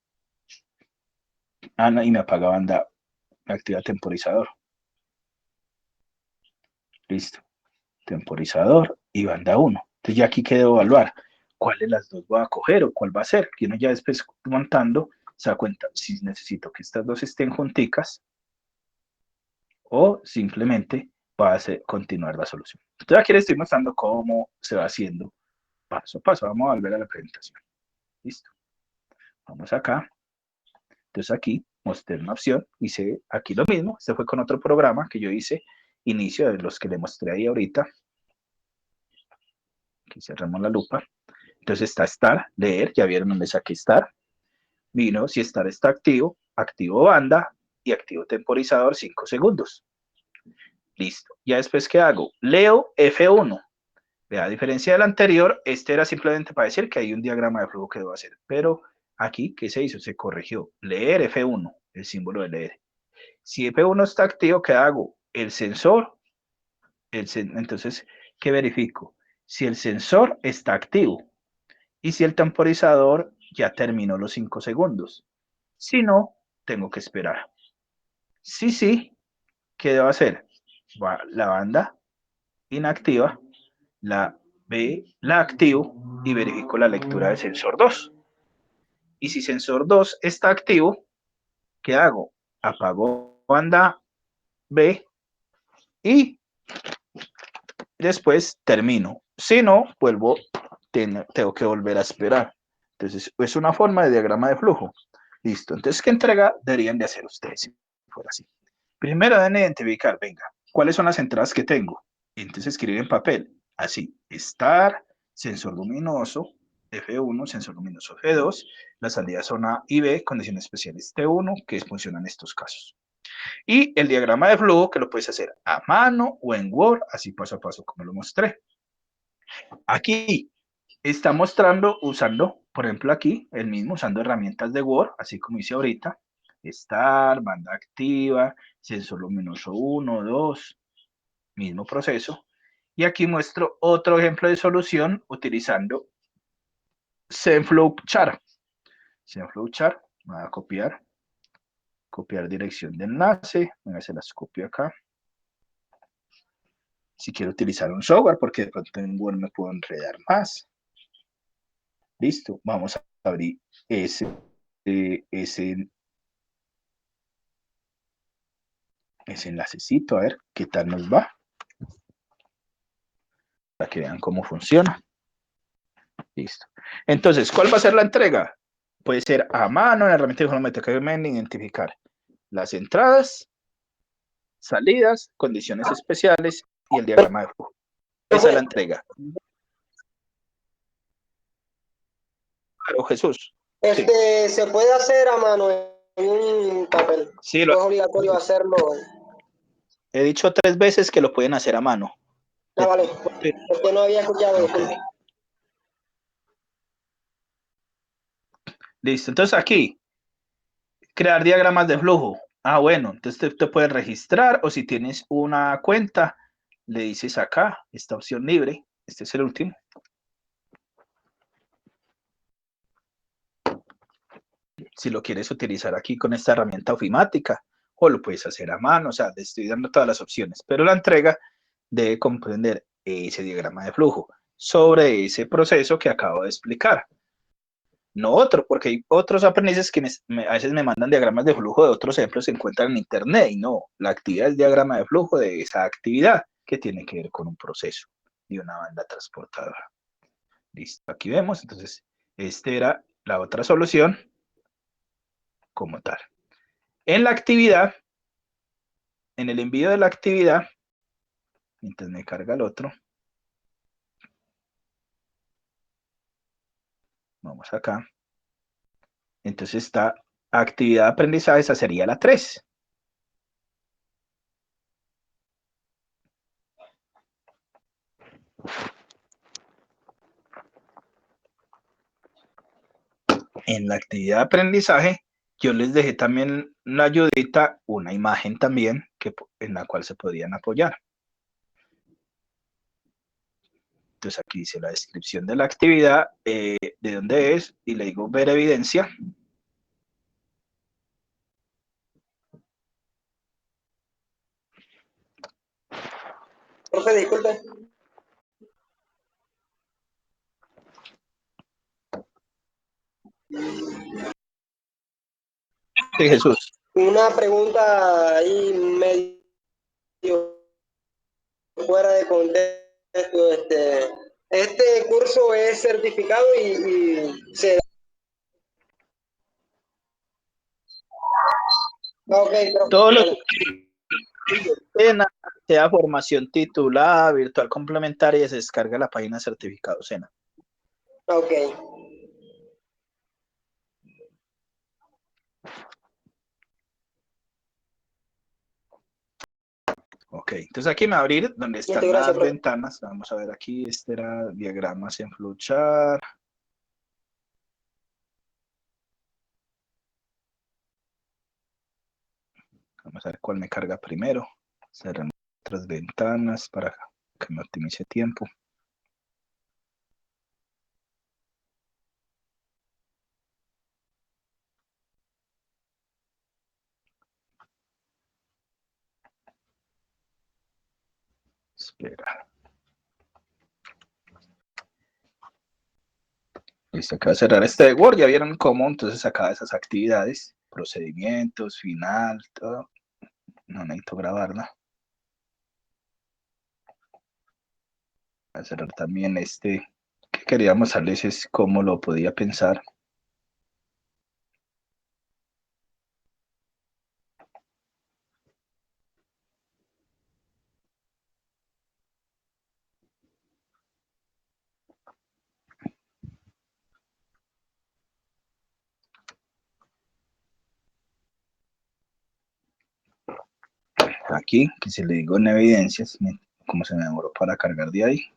Ah, no, y me apaga me activa temporizador. Listo. Temporizador y banda 1. Entonces ya aquí quedo evaluar cuál de las dos voy a coger o cuál va a ser. Que uno ya después montando se da cuenta si necesito que estas dos estén junticas o simplemente va a continuar la solución. Entonces aquí les estoy mostrando cómo se va haciendo paso a paso. Vamos a volver a la presentación. Listo. Vamos acá. Entonces aquí mostré una opción, hice aquí lo mismo. Este fue con otro programa que yo hice, inicio de los que le mostré ahí ahorita. Aquí cerramos la lupa. Entonces está Star, leer, ya vieron dónde saqué Star. Vino, si Star está activo, activo banda y activo temporizador 5 segundos. Listo. Ya después, ¿qué hago? Leo F1. A diferencia del anterior, este era simplemente para decir que hay un diagrama de flujo que debo hacer. Pero aquí, ¿qué se hizo? Se corrigió. Leer F1, el símbolo de leer. Si F1 está activo, ¿qué hago? El sensor, entonces, ¿qué verifico? Si el sensor está activo y si el temporizador ya terminó los 5 segundos. Si no, tengo que esperar. Sí, ¿qué debo hacer? Va la banda inactiva, la activo y verifico la lectura de sensor 2. Y si sensor 2 está activo, ¿qué hago? Apago banda B y después termino. Si no, tengo que volver a esperar. Entonces, es una forma de diagrama de flujo. Listo. Entonces, ¿qué entrega deberían de hacer ustedes si fuera así? Primero deben identificar, venga, ¿cuáles son las entradas que tengo? Entonces escribe en papel, así, estar, sensor luminoso, F1, sensor luminoso F2, las salidas son A y B, condiciones especiales T1, que funcionan en estos casos. Y el diagrama de flujo que lo puedes hacer a mano o en Word, así paso a paso como lo mostré. Aquí está mostrando, usando, por ejemplo aquí, el mismo, usando herramientas de Word, así como hice ahorita, estar, banda activa, sensor luminoso 1, 2, mismo proceso. Y aquí muestro otro ejemplo de solución utilizando Zenflowchart. Zenflowchart, voy a copiar dirección de enlace, se las copio acá. Si quiero utilizar un software, porque de pronto en Word me puedo enredar más. Listo, vamos a abrir ese enlacecito, a ver qué tal nos va. Para que vean cómo funciona. Listo. Entonces, ¿cuál va a ser la entrega? Puede ser a mano en la herramienta de informática que me identificar las entradas, salidas, condiciones especiales y el diagrama de flujo. Esa es la entrega. Claro, Jesús. Sí. Se puede hacer a mano en un papel. Sí, no es obligatorio hacerlo. He dicho 3 veces que lo pueden hacer a mano. Ah, vale. Porque no había escuchado. Okay. Listo. Entonces aquí, crear diagramas de flujo. Ah, bueno, entonces te puedes registrar o si tienes una cuenta, le dices acá, esta opción libre. Este es el último. Si lo quieres utilizar aquí con esta herramienta ofimática o lo puedes hacer a mano, o sea, te estoy dando todas las opciones, pero la entrega debe comprender ese diagrama de flujo sobre ese proceso que acabo de explicar. No otro, porque hay otros aprendices que a veces me mandan diagramas de flujo de otros ejemplos que se encuentran en internet y no, la actividad es el diagrama de flujo de esa actividad que tiene que ver con un proceso y una banda transportadora. Listo, aquí vemos, entonces, esta era la otra solución como tal. En la actividad, en el envío de la actividad, mientras me carga el otro, vamos acá, entonces esta actividad de aprendizaje, esa sería la 3. En la actividad de aprendizaje, yo les dejé también la ayudita, una imagen también en la cual se podían apoyar. Entonces aquí dice la descripción de la actividad, de dónde es, y le digo ver evidencia. Profe, disculpe. Sí, Jesús. Una pregunta ahí medio fuera de contexto. Este curso es certificado y se... Ok, profe, Todos los vale. SENA, sea formación titulada, virtual complementaria, se descarga la página certificado SENA. Ok. Ok, entonces aquí me va a abrir donde Listo, están gracias, las profe. ventanas. Vamos a ver aquí, este era diagramas en flowchart. Vamos a ver cuál me carga primero. Cerramos otras ventanas para que me optimice tiempo. Espera. Listo, acá voy a cerrar este de Word. Ya vieron cómo entonces acá esas actividades, procedimientos, final, todo. No necesito grabarla. Voy a cerrar también este que quería mostrarles es cómo lo podía pensar. Aquí, que si le digo en evidencias, cómo se me demoró para cargar de ahí.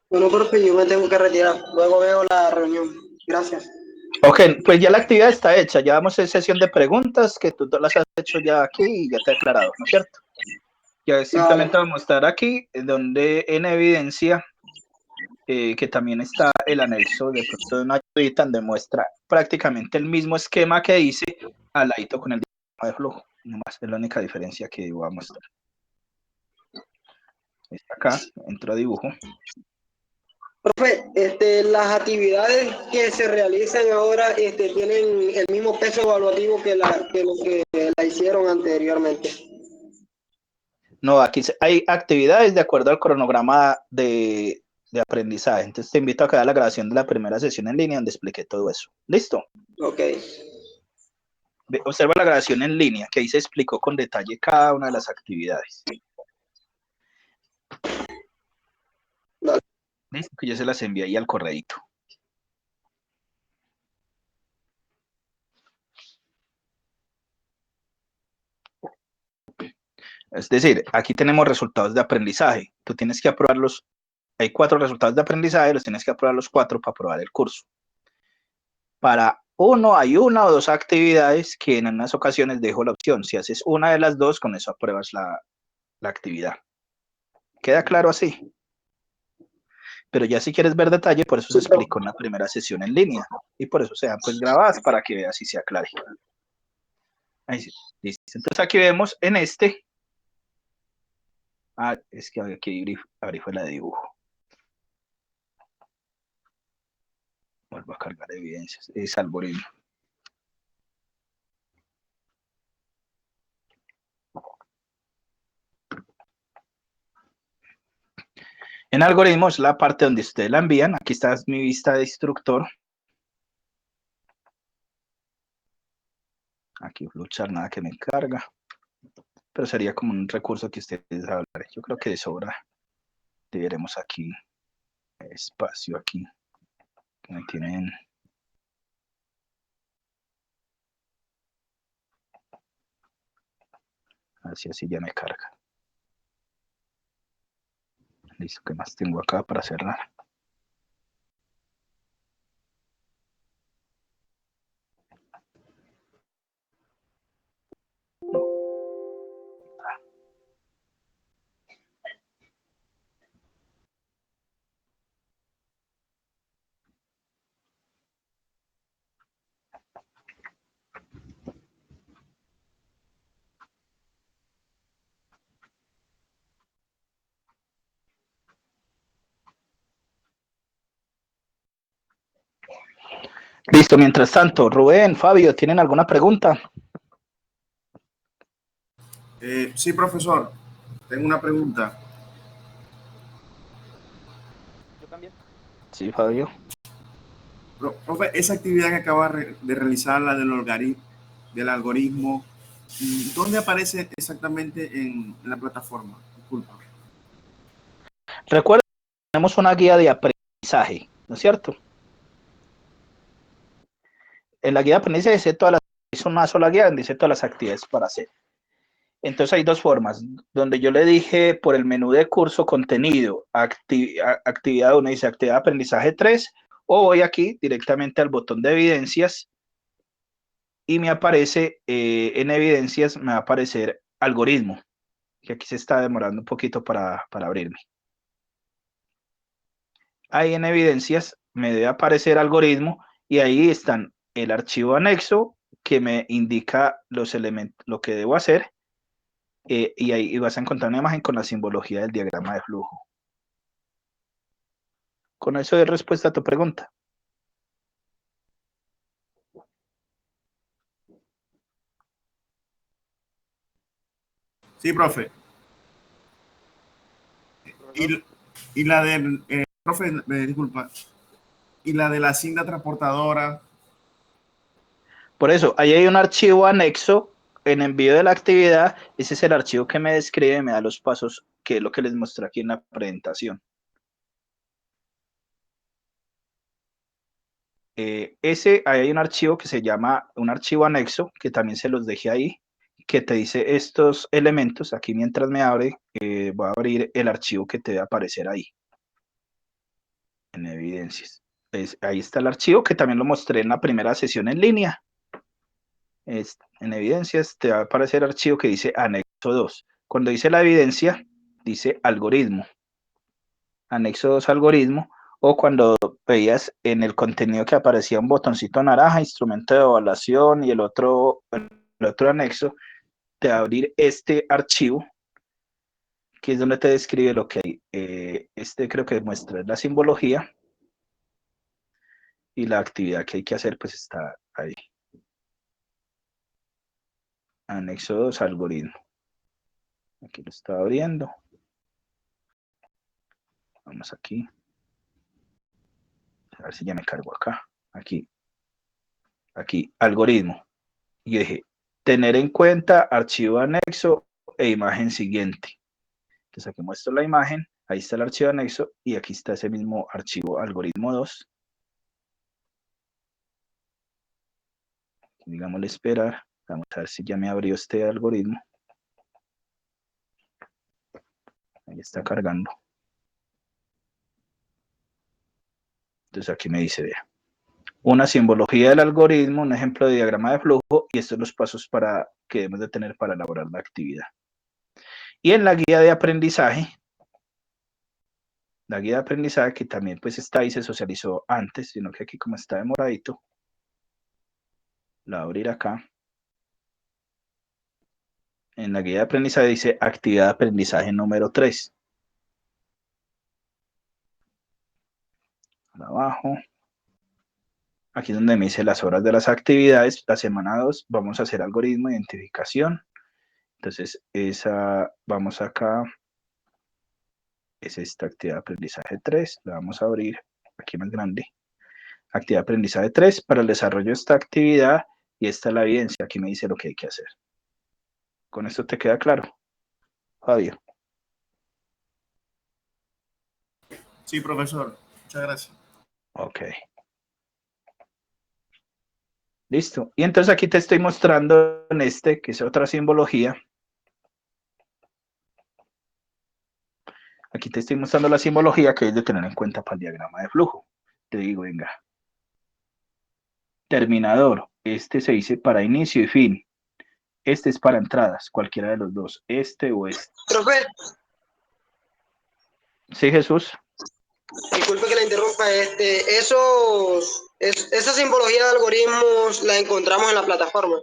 Bueno, profe, yo me tengo que retirar. Luego veo la reunión. Gracias. Ok, pues ya la actividad está hecha. Ya vamos a sesión de preguntas que tú las has hecho ya aquí y ya te he aclarado, ¿no es cierto? Ya Vale. simplemente vamos a estar aquí, donde en evidencia, que también está el anexo de pronto de una ayudita donde muestra prácticamente el mismo esquema que hice al ladito con el diagrama de flujo. Nomás es la única diferencia que voy a mostrar. Está acá, entro a dibujo. Profe, las actividades que se realizan ahora tienen el mismo peso evaluativo que lo que la hicieron anteriormente. No, aquí hay actividades de acuerdo al cronograma de aprendizaje. Entonces te invito a que hagas la grabación de la primera sesión en línea donde expliqué todo eso. ¿Listo? Ok. Observa la grabación en línea, que ahí se explicó con detalle cada una de las actividades. Vale. Listo, que yo se las envié ahí al correíto. Es decir, aquí tenemos resultados de aprendizaje. Tú tienes que aprobarlos. Hay 4 resultados de aprendizaje, los tienes que aprobar los 4 para aprobar el curso. Para uno hay 1 o 2 actividades que en unas ocasiones dejo la opción. Si haces una de las 2, con eso apruebas la actividad. ¿Queda claro así? Pero ya si quieres ver detalle, por eso se explicó en la primera sesión en línea. Y por eso se dan pues grabadas para que veas y se aclare. Ahí sí. Listo. Entonces aquí vemos en este. Ah, es que aquí abrí fue la de dibujo. Vuelvo a cargar evidencias. Es algoritmo. En algoritmos, la parte donde ustedes la envían. Aquí está mi vista de instructor. Aquí flowchart, nada que me carga. Pero sería como un recurso que ustedes hablan. Yo creo que de sobra deberemos aquí espacio aquí. Que me tienen. Así ya me carga. Listo, ¿qué más tengo acá para cerrar? Listo, mientras tanto, Rubén, Fabio, ¿tienen alguna pregunta? Sí, profesor, tengo una pregunta. Yo también. Sí, Fabio. Profe, esa actividad que acaba de realizar, la del algoritmo, ¿dónde aparece exactamente en la plataforma? Disculpa. Recuerda que tenemos una guía de aprendizaje, ¿no es cierto? En la guía de aprendizaje es una sola guía donde dice todas las actividades para hacer. Entonces hay dos formas, donde yo le dije por el menú de curso contenido, actividad 1 dice actividad de aprendizaje 3, o voy aquí directamente al botón de evidencias y me aparece en evidencias, me va a aparecer algoritmo, que aquí se está demorando un poquito para abrirme. Ahí en evidencias me debe aparecer algoritmo y ahí están el archivo anexo que me indica los elementos, lo que debo hacer, y ahí vas a encontrar una imagen con la simbología del diagrama de flujo. Con eso de respuesta a tu pregunta. Sí, profe. Profesor. Y la del, profe, disculpa, y la de la cinta transportadora. Por eso, ahí hay un archivo anexo en envío de la actividad. Ese es el archivo que me describe, me da los pasos, que es lo que les mostré aquí en la presentación. Ahí hay un archivo que se llama un archivo anexo, que también se los dejé ahí, que te dice estos elementos. Aquí mientras me abre, voy a abrir el archivo que te debe aparecer ahí, en evidencias. Ahí está el archivo que también lo mostré en la primera sesión en línea. En evidencias te va a aparecer el archivo que dice anexo 2. Cuando dice la evidencia, dice algoritmo. Anexo 2 algoritmo. O cuando veías en el contenido que aparecía un botoncito naranja, instrumento de evaluación, y el otro anexo, te va a abrir este archivo, que es donde te describe lo que hay. Este creo que muestra la simbología y la actividad que hay que hacer, pues está ahí. Anexo 2 algoritmo. Aquí lo está abriendo. Vamos aquí. A ver si ya me cargo acá. Aquí, algoritmo. Y yo dije, tener en cuenta archivo anexo e imagen siguiente. Entonces aquí muestro la imagen, ahí está el archivo anexo y aquí está ese mismo archivo algoritmo 2. Digámosle esperar. Vamos a ver si ya me abrió este algoritmo. Ahí está cargando. Entonces aquí me dice, vea, una simbología del algoritmo, un ejemplo de diagrama de flujo, y estos son los pasos que debemos de tener para elaborar la actividad. Y en la guía de aprendizaje, que también pues está ahí, se socializó antes, sino que aquí como está demoradito, la voy a abrir acá. En la guía de aprendizaje dice actividad de aprendizaje número 3. Abajo. Aquí es donde me dice las horas de las actividades. La semana 2 vamos a hacer algoritmo de identificación. Entonces, vamos acá. Es esta actividad de aprendizaje 3. La vamos a abrir aquí más grande. Actividad de aprendizaje 3 para el desarrollo de esta actividad. Y esta es la evidencia. Aquí me dice lo que hay que hacer. ¿Con esto te queda claro, Fabio? Sí, profesor. Muchas gracias. Ok. Listo. Y entonces aquí te estoy mostrando en que es otra simbología, Aquí te estoy mostrando la simbología que es de tener en cuenta para el diagrama de flujo. Te digo, venga. Terminador, este se dice para inicio y fin. Este es para entradas, cualquiera de los dos, este o este. Profe, Sí, Jesús. disculpe que la interrumpa. Esa simbología de algoritmos la encontramos en la plataforma.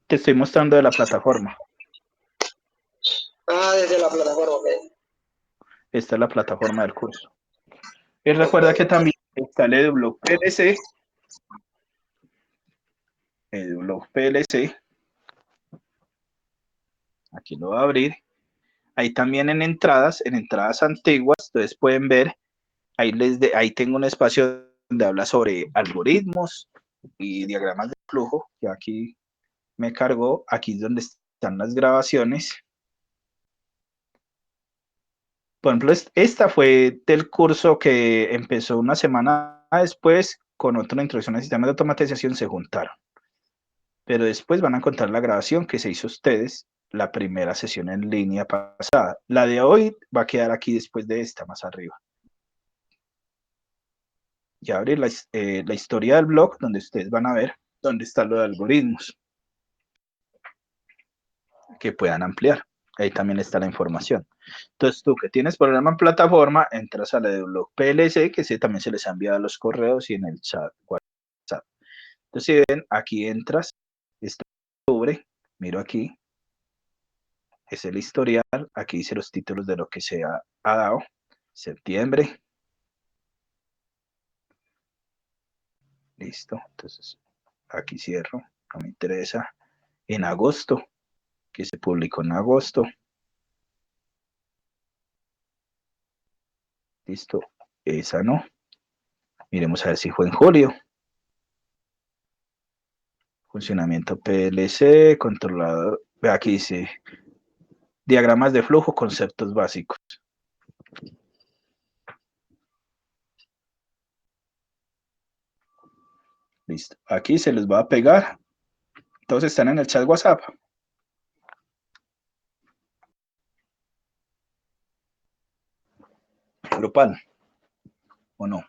Te estoy mostrando de la plataforma. Ah, desde la plataforma, ok. Esta es la plataforma del curso. Y recuerda que también está el EduBlock PLC. EduBlock PLC. Aquí lo voy a abrir. Ahí también en entradas antiguas, ustedes pueden ver, ahí tengo un espacio donde habla sobre algoritmos y diagramas de flujo, que aquí me cargó, aquí es donde están las grabaciones. Por ejemplo, esta fue del curso que empezó una semana después, con otra introducción al sistema de automatización, se juntaron. Pero después van a encontrar la grabación que se hizo ustedes, la primera sesión en línea pasada. La de hoy va a quedar aquí después de esta, más arriba. Ya abrir la historia del blog, donde ustedes van a ver dónde está lo de algoritmos, que puedan ampliar. Ahí también está la información. Entonces, tú que tienes programa en plataforma, entras a la de blog PLC, que también se les ha enviado a los correos y en el chat WhatsApp. Entonces, si ven, aquí entras, está octubre, miro aquí, es el historial, aquí dice los títulos de lo que se ha dado, septiembre, listo, entonces aquí cierro, no me interesa, en agosto, que se publicó en agosto, listo, esa no, miremos a ver si fue en julio, funcionamiento PLC, controlador, ve aquí dice, diagramas de flujo, conceptos básicos. Listo, aquí se les va a pegar, todos están en el chat WhatsApp. Grupal, ¿o no?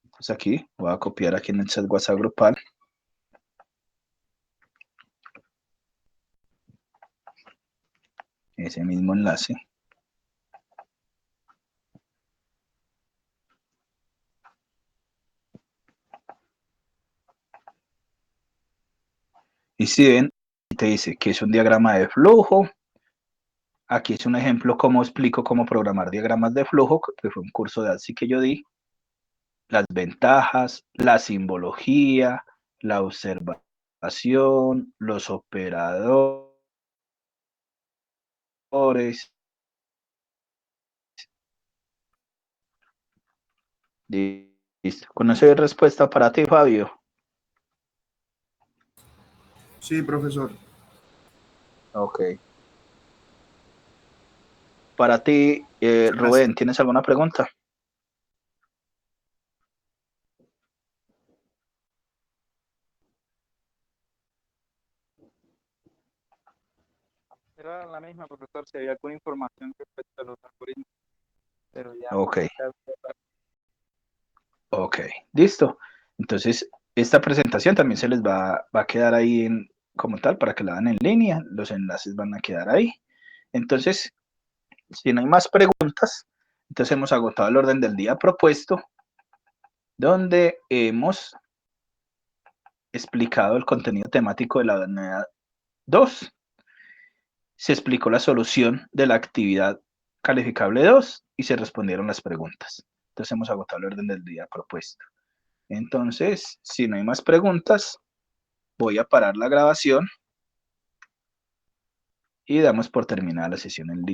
Entonces aquí voy a copiar aquí en el chat WhatsApp grupal. Ese mismo enlace. Y si ven, te dice que es un diagrama de flujo. Aquí es un ejemplo cómo explico cómo programar diagramas de flujo, que fue un curso de ASCII que yo di. Las ventajas, la simbología, la observación, los operadores. Listo. ¿Con eso hay respuesta para ti, Fabio? Sí, profesor. Ok. Para ti, Muchas gracias. Rubén, ¿tienes alguna pregunta? Era la misma, profesor, si había alguna información respecto a los algoritmos, pero ya. Ok. Ok, listo. Entonces, esta presentación también se les va a quedar ahí como tal para que la hagan en línea. Los enlaces van a quedar ahí. Entonces, si no hay más preguntas, entonces hemos agotado el orden del día propuesto, donde hemos explicado el contenido temático de la unidad 2. Se explicó la solución de la actividad calificable 2 y se respondieron las preguntas. Entonces, hemos agotado el orden del día propuesto. Entonces, si no hay más preguntas, voy a parar la grabación y damos por terminada la sesión en línea.